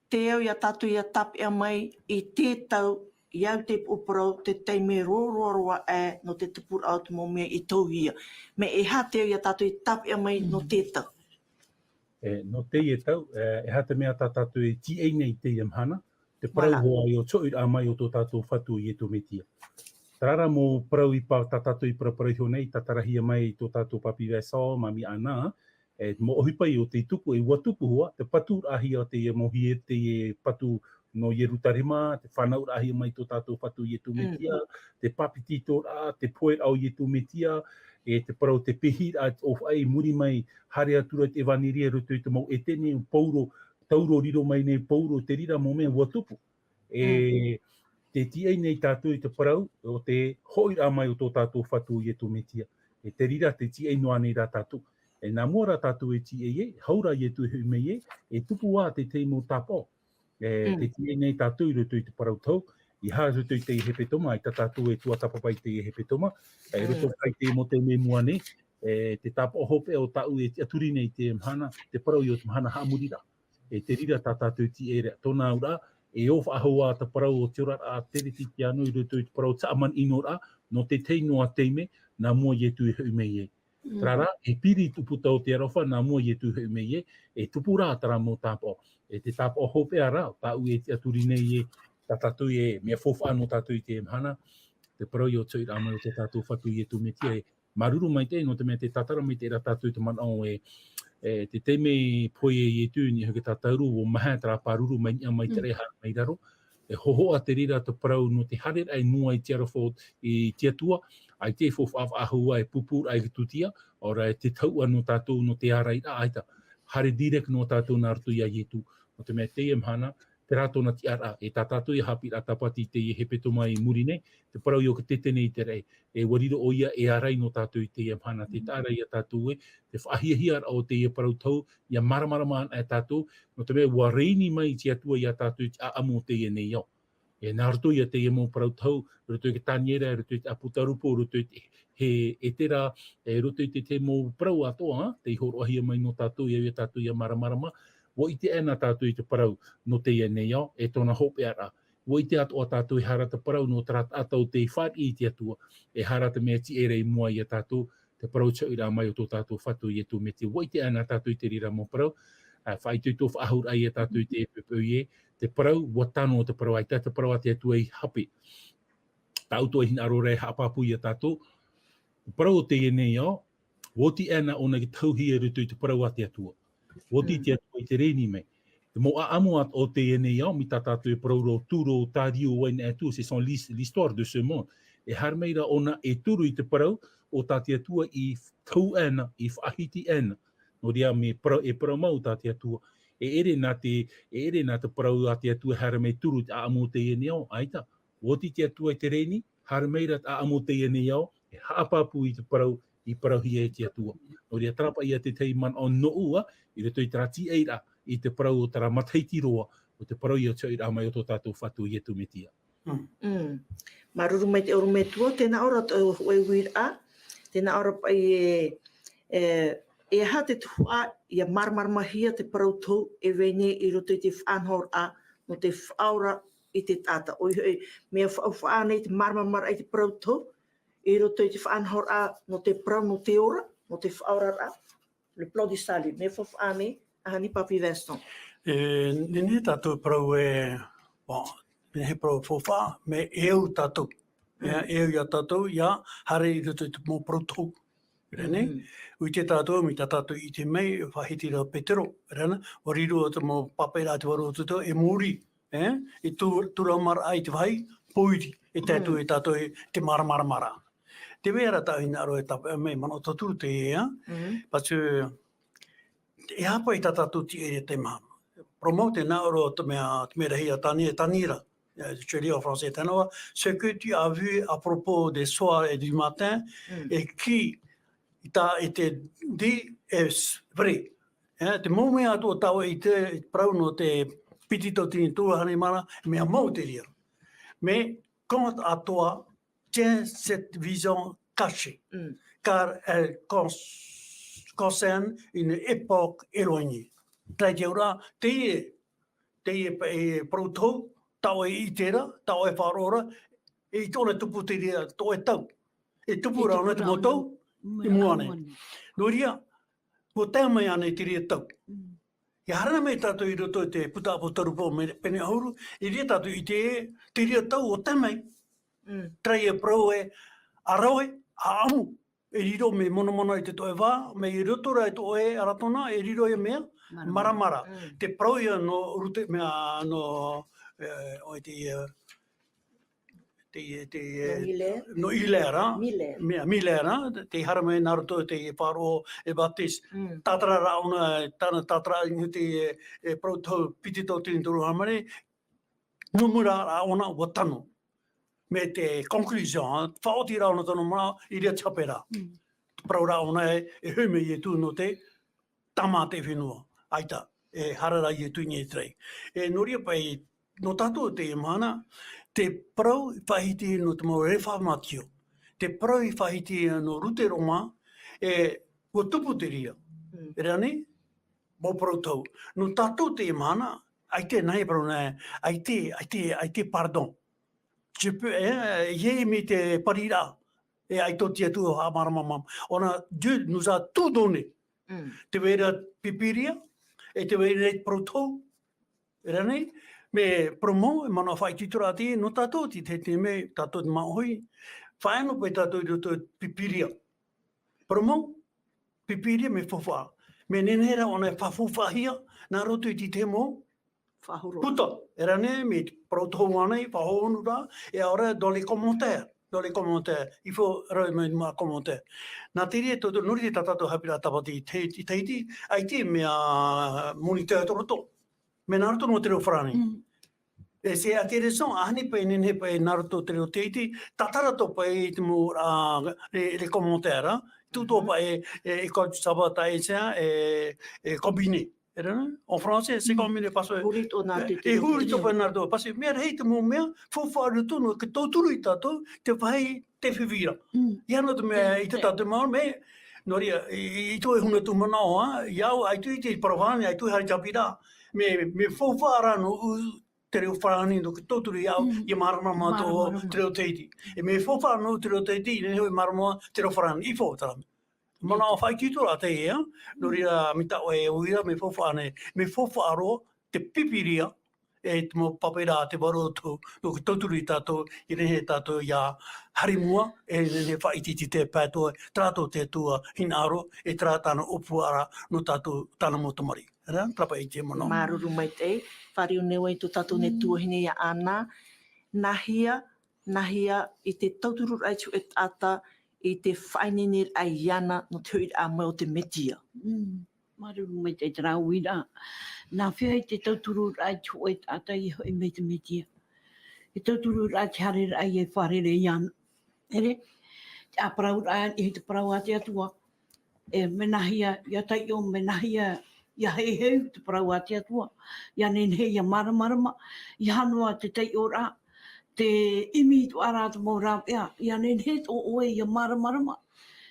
te au ia tātou ia tapi a mai I tētau, I au te uparau, te teime roroa e no te tupura au te momia I tauhia. Me e ha te au ia tātou I tapi a mai no tētau. No te e tau, e hata mea tā tātou e ti ei nei te iamhana, te parau hoa I o tōi a mai o tō tātou whatu I e tō metia. Tarara mō parau I pā tā tātou I paraparaiho nei, tā tarahia mai tō tātou papi Vincent, mami ana, mō ohipai o te tupu, e ua tupu hoa, te patu rahia te e mohi e te patu no Yerutarima, te whanau rahia mai tō tātou whatu I e tō metia, te papi tito rā, te poe au I e tō metia, e te parau te pehi o whai muri mai hare atura te waniria roto I te mau e tene o pauro, tauro riro mai nei pauro, te rira mō mea ua tupu. E te tiai nei tātou I te parau, o te hoi rā mai o tō tātou whatu I e tō metia. E te rira te tiai noa nei rā tātou. E nā mua rā tātou e tiai e, haura I e tu hui mei e tupu wā te teimo tāpō. Te tiai nei tātou I roto I te parau tau, I hā roto I te I hepe toma, I tā tātou e tua tapapai te I hepe toma, e roto kai te mo te me mua nei, te tāpō hope o tāu e aturi nei te mhana, te parau I o te mhana haamurira. E te rira tā tātou ti e rea tōna ura, e ofa ahua ta parau o te ora a tere ti te anu I roto I te parau taaman ino ra, no te teino a teime, nā mua I e tu hui mei e. Trara, e piri tupu tau te arofa, nā mua I e tu hui mei e tupu rā tara mō tāpō. E te tāpō hope a rā, tāu e te aturi nei e, tā tātou e mea fofa anō tātou I te mhana, te parau I o tōi rā mai o te tātou whatu I e tō metia e maruru mai te, no te mea te tatara mai te rā tātou te manao e te teime poe I e tūni hake tātauru o maha tra paruru mai nia mai te reha mai raro, e hoho a te rira te parau no te hare ai mua I te arafo I te atua, ai te fofa ahua e pupur ai tutia, ora te tau anō tātou no te arai rā aita, hare direk no tātou nā ratu I a ietu, no te mea te mhana, te rātona ti ara, e tā tātou i hapi rā tapati te i hepeto mai i muri nei, te parau i o ka tete nei te rei, e wariro o ia e arai no tātou i te ia mana, te tāra i a tātou e, te whaahia o te ia parau tau, ia maramarama ana e tātou, no te mea wa reini mai ti atua i a tātou i a amo te ia nei au. E nā roto i a te ia mō parau tau, roto i ka tāniera, roto i te aputarupo, roto i te he tera, roto i te mō parau atoa, te ihoro ahia mai no tātou i a tātou i a maramarama, wo i te ena tātou i te parau no te ia nei au, e tōna hope ara. Wo i te atoa tātou i harata parau no tarat atau te whāti i te atua, e harata mea ti ere i mua i a tātou, te parau tau i rā mai o tō tātou whatu i e tō me te. Wo i te ena tātou i te rira mō parau, whaitui tō whaahur ai a tātou i te epepeu i e, te parau, wa tano o te parau ai, te parau a te atua i hape. Tā utoa hina arore hapapu i a tātou, parau o te ia nei au, wo ti ena ona ki tauhi e rutu i te parau a te atua. Wo ti te atua i te reni mai. Te mo amo at o te ene iau, mi tā tātou e parau ro tūro o tārio o ene atua, c'est son l'histoire de ce monde. E harmeira ona e turu i te parau o tā te atua i tau ena, i whaahiti ena. No rea me parau, e parau mau tā te atua. E ere nā te parau a te atua harmei turu a amo te ene iau, aita. Wo ti te atua i te reni, harmeira a amo te ene iau, e haapapu i te parau, i parauhi e te atua. No rea trapa ia te teiman o no ua, i reto i trati eira, i te parau o tara mataiti roa, o te parau i o tau i rā mai o tō tātou whatu i e tumetia. Maruru mai te oro me tua, tēnā ora o e wira, tēnā ora pai e ha te tuhua i a marmarmahia te parau tau e vene i roto i te whanhor a, no te whaura i te tata. O mea whaanei te marmarmar ai te parau tau, i roto i te whanhor a, no te parau no te ora, no te whaura a, le plodi sali, me whaanei, ahani Papi Vincent. Nene tātou parau me he parau whawha, me eo tātou. Eo ia tātou, ia hare i roto i te mō parau tau. Rene, ui te tātou, mi tā tātou i te mei, whahiti rā petero. Rene, wariro o te mō papeira te waro tuto, e mōri. E tūramara ai te whai, poiri. E tātou e tātou e te mara. Te wera tā ina aro e tāpea mei, mana o tāturu te ea. Patu, e hapa i tā tātou ti ere te maha. Promo te nā oro te mea rahi a tanira. Je lis en français tanoa. Ce que tu as vu à propos des soirs et du matin, et qui t'a été dit est vrai. Te mō mea atua taua i te prau no te pitito tini tūhane mana, mea mau te ria. Mais quand à toi tient cette vision cachée, car elle concerne une époque éloignée. Tai te ora, te e prautou, tau e itera, tau e wharora, e i tōna tupu te ria, tō e tau. E tupu rāna te motau, i muane. No ria, ko tēmai ane te ria tau. I harana me tātou i roto te putaapo tarupo me pene auru, i ria tātou i te ria tau o tēmai. Trai e prau e arawe, a amu. E riro me monomona i te toe wā, me i roto rai to e aratona, e riro e mea, maramara. Te prau ia no rute mea no oi no ilera, milera, te harame naruto te paro e batis, tatara rauna, tatara te proto pitito tinturu hamare, numura rauna watano. Me te conclusion, whaoti rauna tono maa, i rea chapera. Prau rauna e hume i tu no te tama te whenua, aita, e harara i tu ni trei. E noria pai, no tātou te mana, te prau i whahiti no te mau reformatio. Te prau i whahiti no rute roma, e kua tupu te ria. Rane, mo prau tau. No tātou te mana, ai te nei prau nei, ai te pardon. Je peux, ye mi te parira, e ai tō tia tu ha maramamam. Ona, Dieu nous a tout donné. Te vera pipiria, e te vera prau tau. Rane, me promo e mana whai titura te no tātou ti te me tātou te maoi. Whaeno pe tātou i roto pipiria. Promo, pipiria me whawha. Me nenera ona e whawhawhahia, nā roto i ti te mo. Puta, era ne me protou anei, whahonu rā, e ora dans les commentaires. Il faut remettre ma commentaire. Nā te rea tō nori te tātou hapira tapati i teiti, ai te mea moniteur toroto. Me nā roto no te reo wharani. E se a tere song, ahani pa inen he pa e Naruto te reo te iti, tatara to pa e te mo le commentaire, tuto pa e coach sabata e sea, e combiné. En français, c'est combiné parce que Hurit o nā te e huri to pa Naruto, parce que mea rei te mo mea, fōwhāru tonu, ke tōturu i tātou, te whai te whiwira. Ia no te mea i te tātou mau, me, noria, i tō e hunga tu manao, iau, ai tu i te parawhani, ai tu i hari japira, me fōwhāra no te reo wharani no ke tōturu iau, i marama tō te reo teiti. E me fōwhāra no te reo teiti, i hoi marama te reo wharani, i fōtarami. Mana o whai ki tora te ea, noria mita o e uira me fōwhāne, me fōwhāro te pipiria, e te mo papera te waro tō, no ke tōturu i tātou, i rehe tātou ia harimua, e ne whaititi te pētoa, trātou te tua hinaro, e trā tāna opuara no tātou tāna motamari. Trapa i te mana. Māruru mai te, whare o newa i tō tātou ne tuahine ia ana, nahia i te tauturu aitu e tāta, i te whainene ai iana no te hui a mai o te metia. Maruru mai te trauira. Nā whia i te tauturu rai tu e tata i hoi me te metia. E tauturu rai te hare rai e wharere iana. Ere, te aparau rai i te parau a te atua. E menahia, ia tai o menahia, ia hei heu te parau a te atua. Ia nenhe ia maramarama, ia hanua te tai o rā. Te imi tu ara te mō rā pia, ia nenhe o oe ia maramarama.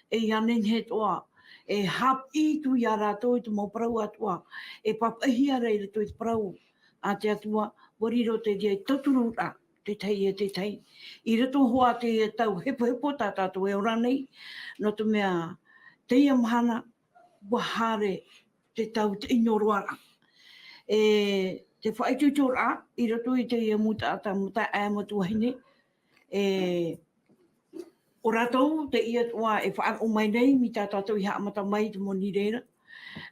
E ia nenhe toa. E hap i tu i a rātou i te mō parau atua, e papahia rei rato i te parau a te atua, wariro te dia i tauturu rā, te tei e te tei. I rato hoa te tau hepo tā tātou e ora nei, no te mea te ia mahana, wahare te tau te inoroara. E te whaitutu rā, i rato i te ia muta e matu hine, o rātou te ia toa e whaar o mai nei, mi tā tātou i haamata mai te moni reira.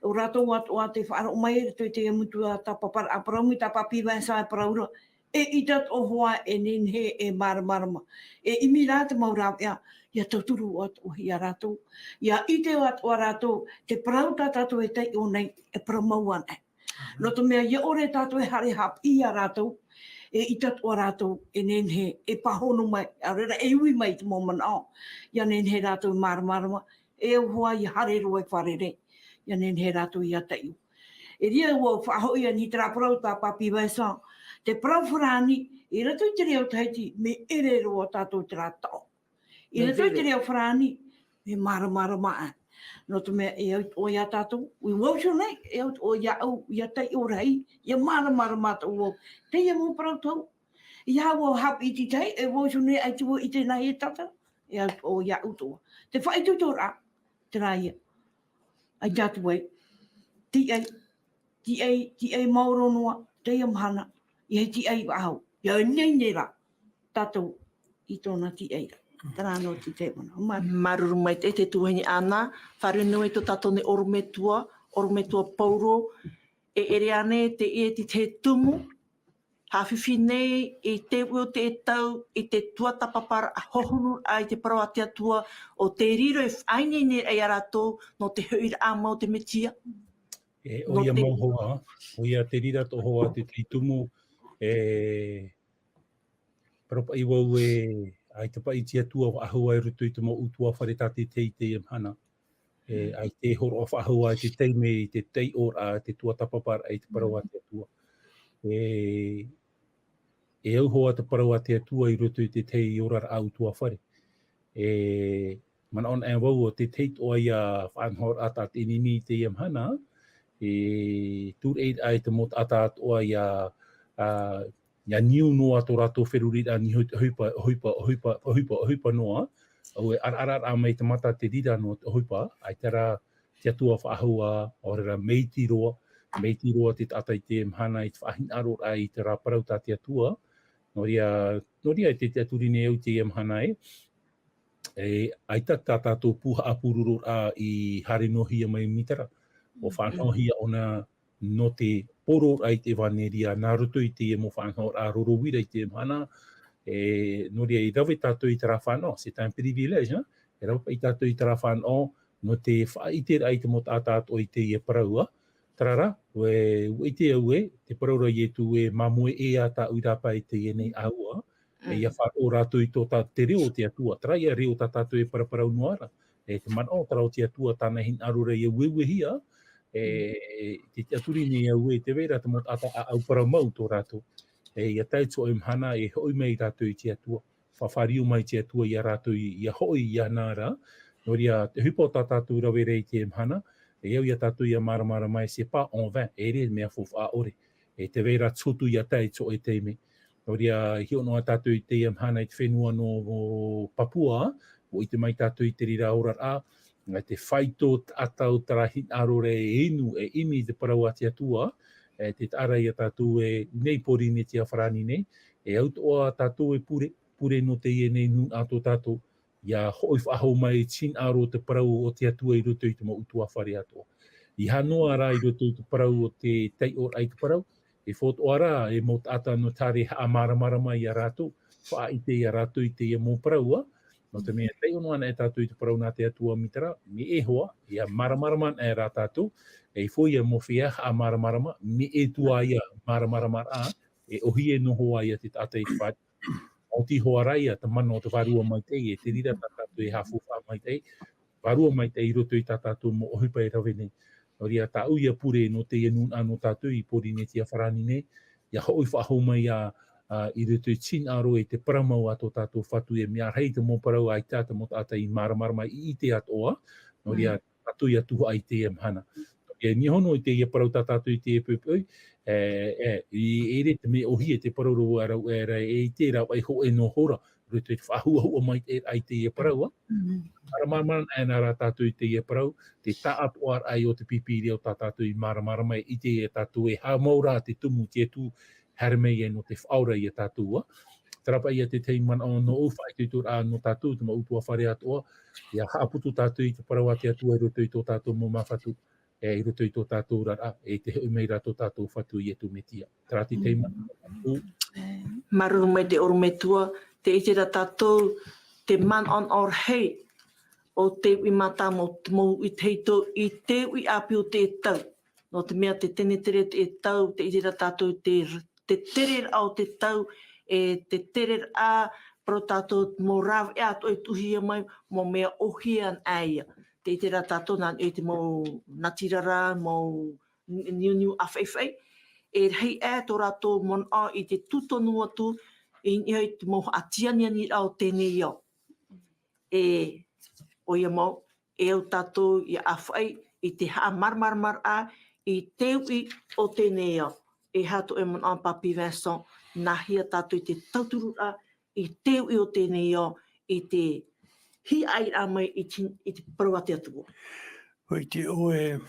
O rātou atoa te whaar o mai, te ia mutu a tā papar a parau, mi tā papi wēnsa e paraura. E itat o hoa e nenhe e maramarama. E imi rā te maurā pia, ia tauturu o hi a rātou. Ia ite o atoa rātou, te parau tā tātou e tei o nei, e paramauan e. No to mea, ia ore tātou e hare hap i a rātou, e itat o rātou e nenhe, e pahono mai, a rera e ui mai te momana o. Ia nenhe rātou i maramarama, e o hoa i hare roe wharere, ia nenhe rātou i a teiu. E ria ua whahoia ni te raparau tā papi waisa, te parau wharani, i rato i te reo taiti, me ere roa tātou te rātau. I rato i te reo wharani, me maramarama a. No te mea e out o ia tātou, ui wausu nei, e out o ia au, ia tei o rei, ia maramarama tātou o, te ia mō parau tau. Ia hawa hap i ti tei, e wausu nei ai tua i te nai e tata, e out o ia out o. Te whaitutu rā, te rā ia. Ai tātou ei, ti ei mauronua, te ia mahana, i hei ti ei wahau. Ia nei nei rā, tātou i tōna ti ei rā. Tara no ti te mana. Maruru mai te tuahine ana, whare nui tō tātou ne orometua pauro, e ere ane te e te tumu, hawhiwhi nei i te ui te tau, i te tuatapapara a hohunu ai te parau a te atua, o te riro e whaine nei ai arato, no te huira a mau te metia. E o ia mau hoa, o ia te rira to hoa te tumu, paropa i wau ai te pai tia tua o ahua e rutu i te mo utua whare tate tei te imhana. Ai te horo o whahua i te teime i te tei ora te tua tapapara ai te parau a te atua. E au hoa te parau a te atua i rutu i te tei ora a utua whare. Mana on e wau o te teit o ia whanhor atat inimi i te imhana, tur eid ai te mot atat o ia ia niu noa tō rātou wherurira ni huipa noa, au e arar a mai te mata te rira no te huipa, ai tera te atua whaahua, o rera meiti roa te tata i te mhana i te whahinaro ai te rāparau tā te atua, no ria te aturine au te mhana ai tā tātou puha apururo a i hare nohia mai mitara, o whanohia ona no te poro ai te waneria, nā rutu i te mo whanhor a rorowira i te mhana, no ria i rawe tātou i te rā whanau, c'est un privilège, e rawe i tātou i te rā whanau, no te whaiter ai te mo tātātou i te ia paraua, Tarara, ue te au te paraura i tu mamue a ta uirapa te nei aua, ia wha o rātou i tō tā te reo te atua. Tara ia reo tā tātou paraparau noara. Te mana o tara o te atua tāna hin arura i uewehia, te aturi ni au te vera te mot ata a au paramau tō rātou. Ia taito mhana hoi mai rātou i te atua. Whawhariu mai te atua i a rātou i a hoi i a nāra. Noria, te hupo tā tātou rawere i te mhana, iau ia tātou i a maramara mai se pā en vain, re mea fofu a ore. Te vera tsotu i a taito e teime. Noria, hio noa tātou i te mhana i te whenua no Papua, o i te mai tātou i te rira ora a, te whaito atau tarahin arore inu imi te parau a te atua, te ara i a tātou nei pori ne te awharani nei, aut oa tātou pure no te nei nun ato tātou, ia hoi whahau mai tin aro te parau o te atua i roto i te mo utua whare atoa. I hanoa rā i roto i te parau o te tei or ai te parau, whot oara mot ata no tare a maramara mai i a rātou, wha i te i a rātou i te i a mō paraua, no te mea tei ono ana e tātou i te parau nā te atua mitara, me e hoa, i a maramaraman e rā tātou, fo i a mowhia a maramarama, me e tua i a maramaramar a, ohi e noho ai a te tata i te whai. O ti hoa rai a te mana o te varua mai te te rira tā tātou e hawhuwha mai te, varua mai te i roto i tā tātou mo ohipa e rawe nei. No ria tā uia pure no te enun ano tātou i pori ne tia wharani nei, ia hoi whahau mai i roto i tin aro e te paramau ato tātou whatu e mea rei te mō parau ai tāta mo tāta i maramarama i te atoa, no ria tātou i atuha ai te mhana. Ni hono i te ia parau tā tātou i te epupui, i re te me ohi e te paruru arau i te rau ai ho e no hora, roto i te whahua mai ai te ia paraua. Maramaran e nā rā tātou i te ia parau, te tāapuar ai o te pipiri o tā tātou i maramaramai i te ia tātou e hamaura te tumu te tu haramei e no te whaura i a tātou. Tarapa ia te teiman o no uwha i te tur a no tātou, te ma utua whare atoa, ia haaputu tātou i te parau a te atua i roto i tō tātou mo mawhatu. I roto i tō tātou rara, te hui mei rā tō tātou whatu i etu metia. Trāti teima. Maru mai te oru metua, te ite rā tātou, te man on or hei, o te ui mata mo i teito, i te ui api o te tau. No te mea te tene tere te tau, te ite rā tātou, te tere au te tau, te tere a pro tātou mō rāwe ato e tuhia mai, mō mea ohian aia. Te ite rā tātou nā e te mō natirara, mō niu awhaiwhai. Hei tō rātou mon a i te tutonu atu, i hei te mō atiania ni au tēnei iau. O ia mō, au tātou i awhai, i te haa marmarmar a, i te ui o tēnei iau. Hato e mon a Papi Vincent, nā hia tātou i te tauturu a, i te ui o tēnei iau, i te hi ai a mai i te parua te atua. Hoi te oe,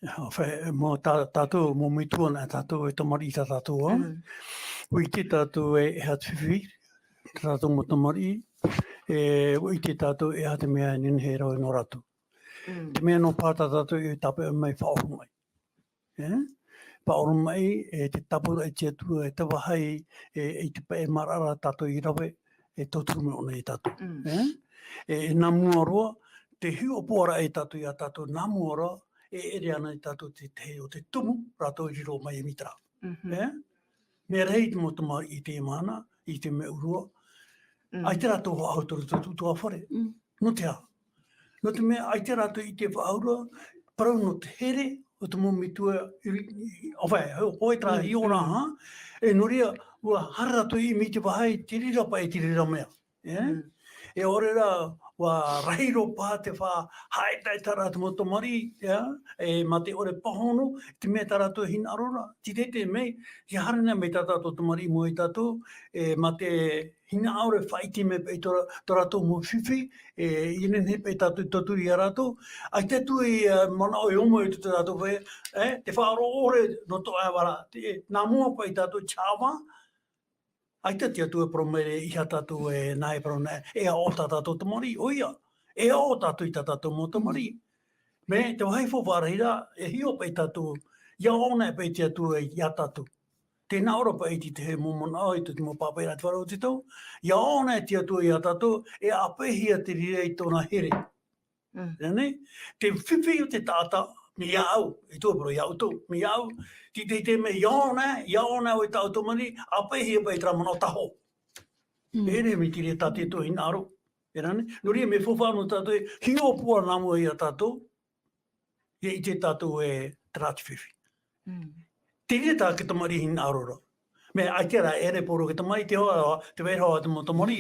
mō tātou, mō mitua nā tātou e tamari i tā tātou. Hoi te tātou e hatiwhi, tātou mō tamari, hoi te tātou e hati mea ninhe rau no ratu. Te mea no pāta tātou e tape mai whaoru mai. Whaoru mai, te tapura e te atua, e tawahai, e te pae marara tātou i rawe, e tōturu me ona i tātou. Nā mua roa, te hiu puara e tātou i a tātou, nā mua roa, ere ana i tātou te o te tumu, rātou i riro mai e mitara. Mea rei te motama i te mana, i te me urua, ai te rātou whaautoru tō tua whare, no te a. No te mea, ai te rātou i te whaaurua, parau no te here, o te momitua, hoi tra i ora, noria, ua hararato i mi te wahai, te rirapa e te riramea. E ore rā, wa rahiro pā te wha haetai tara te motomari, ma te ore pahono, te mea tara tu hina arora. Ti te mei, ki harana mei tātou tamari mo i tātou, ma te hina aure whaiti me pei tō rātou mo whiwhi, i nene pei tātou toturi a rātou. Ai te tui mana o omo i tō rātou whai, te whaaro ore no tō awara, nā mua pei tātou chāwa, ai te atua promere i ha tātou nāi parona, a o tātou tamari, oia, a o tātou i tātou mo tamari. Me te wahaifo wārehira, hio pei tātou, ia ona pei te atua i a tātou. Tēnā ora pei te he momona ai, te mo pāpera te wharau te tau, ia ona te atua i a tātou, apehia te rirei tōna here. Te whiwhi o te tāta, Mi au, e tō pro iau tō, mi au, te me iona o i tau tō mani, a pai hia pai tramana o taho. Ere mi tiri tate tō hina aro. Erane, nori me fofano tato e, hio pua namu i a tato, i te tato e trati whiwhi. Tiri tā ki tamari hina aro. Me aikera ere poro ki tamai te hoa, te wei hoa te mo tamari,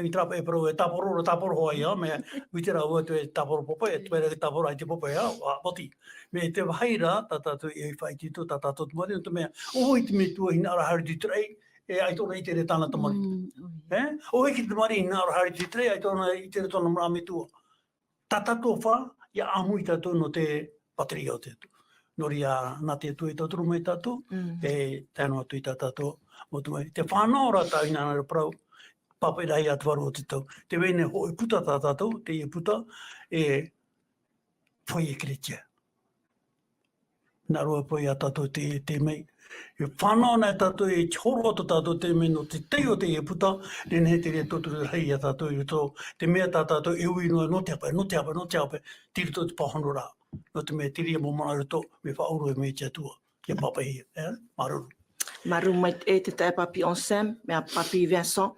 mi trapa e poro e taporo hoa ia, me witera ua te taporo popa, e te wera ki taporo ai te popa ia, poti. Me te wahaira, tā tātou e whai tito, tā tātou tamari, o te mea, oi te me tua hina ara hari titrei, e ai tōna i tere tāna tamari. Oi ki tamari hina ara hari titrei, ai tōna i tere tōna mra me tua. Tā tātou wha, ia amui tātou no te patria o te tu. Nori a nā te tui tāturu mai tātou, e tēnā tui tātou motu mai. Te whānora tā ina nara prau, papai rai atu waru o te tau. Te wene ho e puta tātou, te i puta, e whai e keretia. Nā roa poi a tātou te mei. E whanau nei tātou e choro ato tātou te mei no te teo te e puta, nene he te rea tōturu hei a tātou i tō, te mea tātou e ui no te apai, tiri tō te pahano rā. No te mea tiri e mo mana ruto, me whaoro e mea tia tua, kia papai maruru. Maru mai e te tae papi Onsem, mea papi Vincent.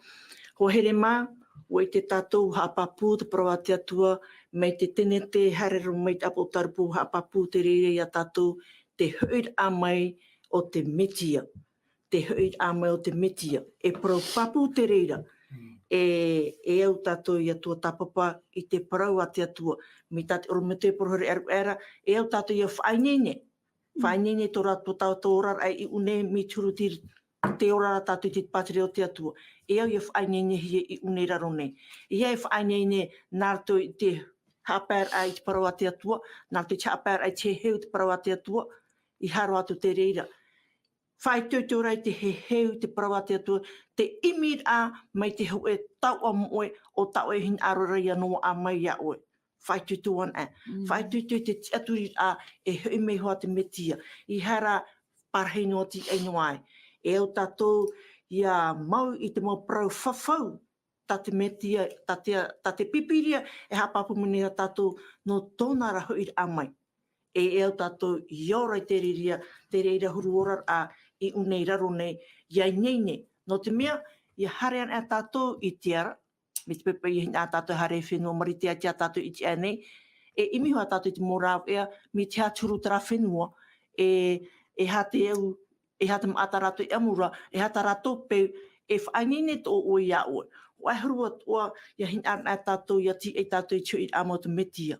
Ho here mā, o i te tātou haapapu, te proa te atua, mei te tene te hareru mai te apo tarupu haapapu te rere i a tātou, te huid a mai o te metia. Te huid a mai o te metia. E pro papu te reira. E au tātou i atua tapapa i te parau a te atua. Mi tātou oro me te porohore era, e au tātou i a whainene. Whainene tō rātou tātou orar ai i une mi turu te orara tātou i te pātere o te atua. E au i a whainene hi i une raro nei. I a whainene nārtou i te hapēr ai te parau a te atua, nārtou i te hapēr ai te heu te parau a te atua, i haro atu te reira. Whai tūtū rai te he heu te parau a te atua, te imir a mai te hau e tau a moe o tau e hin arora i anō a mai a oe. Whai tūtū an a. Whai tūtū te aturi a e hui mei hoa te metia. I hara parheino ti eino ai. E au tātou i a mau i te mau prau whawhau. Ta te metia, ta te pipiria e hapapu mene a tātou no tōna rahu i a mai. E au tātou i ora i te reira huru orar a i unei raro nei, iai nei. No te mea, i harean a tātou i te ara, me te pepe i hina a tātou hare whenua maritea te a tātou i te anei, e imi hoa tātou i te morau ea, me te haturu tara whenua, e hate au, e hate maata rātou i amura, e hata rātou peu, e whainene tō oi a oi. O ahurua toa, i hina a tātou i a ti e tātou i tui i amo te metia.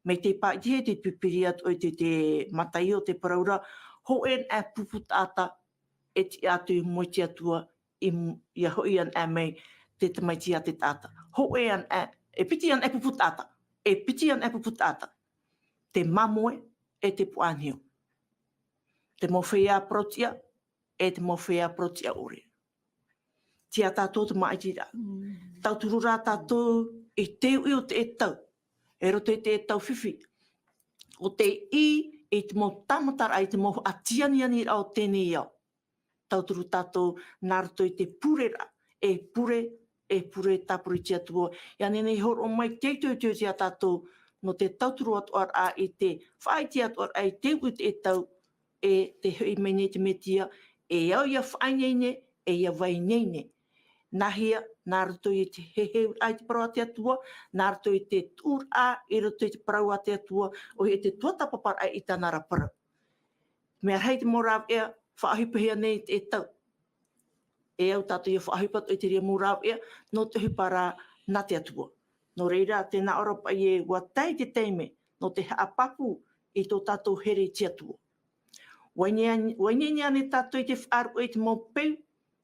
Me te pāitia te pipiri atu o te matai o te paraura, ho en a puputata e te atu i moiti atua i a hoi an a mei te tamaiti a te tata. Ho en a, e piti an e puputata, te mamoe e te puanhio. Te mowhea protia e te mowhea protia ore. Tia tātou te maiti rā. Tauturu rā tātou i teu i o te e tau. E roto i te e tau whiwhi. O te i te mo tamatara i te mo atianiani rao tēnei au. Tauturu tātou nārato i te purera. E pure tapuri tia tua. Ia nenei horo mai teitou te a tātou no te tauturu atu ar a i te whaiti atu ar a i te ut e tau e te hui mene te metia. E au ia whainene e ia wainene. Nahia, nārato i te heheu ai te parau a te atua, nārato i te tūr a, i roto i te parau a te atua, o i te tuatapapar ai i tānara parau. Mea hei te morau ea, whaahipahia nei e tau. E au tātou i whaahipat o i te rea morau ea, no te hupara nā te atua. No reira, tēnā orapa i e watai te teime, no te haapapu i tō tātou here te atua. Wainene ane tātou i te whaaru i te mopeu,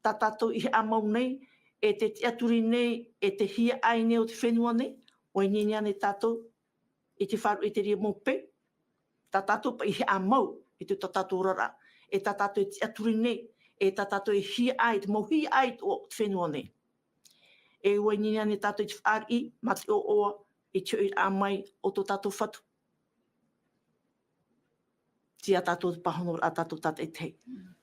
tā tātou i amau nei, e te aturi nei, e te hia ai nei o te whenua nei, o i nini ane tātou, i te wharu i te ria mope, tā tātou pa i hia amau, i te tātou rara, e tā tātou i te aturi nei, e tā tātou i hia ai, te mau hia ai o te whenua nei. E o i nini ane tātou i te wharu i, mati o oa, i te ui amai o tō tātou whatu. Tia tātou te pahonor a tātou tātou i tei.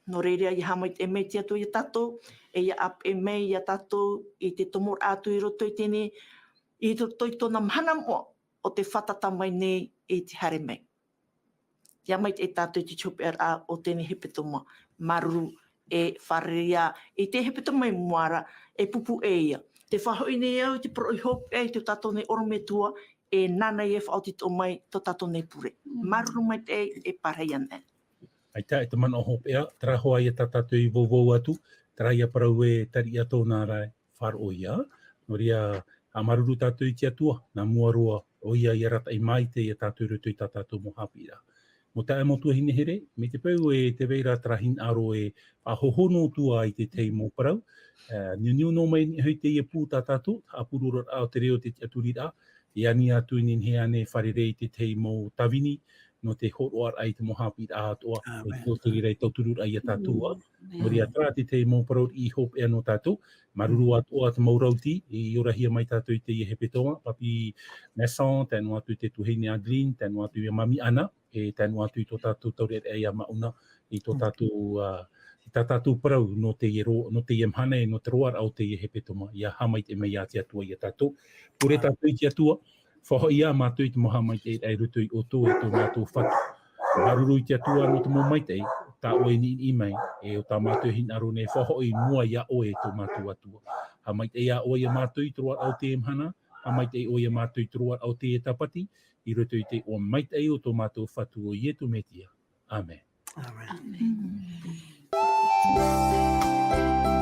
No reirea i hamai e mei tia tō i tātou, e ia ap e mei i tātou i te tomor atu i roto i tēne, i roto i tōna mana moa o te whatata mai nei i te hare mei. Ia mai te tātou te chuper a o tēnei hepetoma maruru e whareria e te hepetoma i moara e pupu e ia. Te whahoi nei au te pro i hope e te tātou nei orometua e nana i e whaotito mai to tātou nei pure. Maruru mai te e parei ane. Ai tā, e te mana o hope ea, tara hoa ia tātātou i vovou atu, tara ia parau e tari ia tōna rai wharo ia, no ria a maruru tātou i te atua, nā muaroa o ia i rata i mai te ia tātou rutu i tātou mo hapira. Mo tae mo tua hine here, me te pau e te veira trahin aro e a hohono tua i te tei mo parau. Niu no mai ni hui te ia pū tātou, a pururor ao te reo te aturira, i ani atu i nin hea ne wharere i te tei mo tawini, no te horoar ai te mohapira a atoa, e tōturi rei tauturur ai a tātua. No ria tra te tei mo parau i hope ea no tātou, maruru atoa te maurauti, i orahia mai tātou i te ia hepetoa, papi Nesson, tēnu atu i te tuhine Adeline, tēnu atu i mami Ana, e tēnu atu i tō tātou taurere e a mauna, i tō tātou i tā tātou parau no te ie mhane, no te roar au te ie hepetoma, ia hamai te mei a te atua i a tātou. Pure tātou i te atua, whaho ia mātou i te moha mai te e rutu i o tō e tō mātou whatu. Maruru i te atua no te mō mai te, tā oe ni i mai, e o tā mātou hin aro ne whaho i mua ia oe tō mātou atua. Hamai te ia oe mātou i te roar au te mhana, hamai te oe mātou i te roar au te e tapati, i rutu i te o mai te o tō mātou whatu o ietu metia. Amen. Amen. Amen.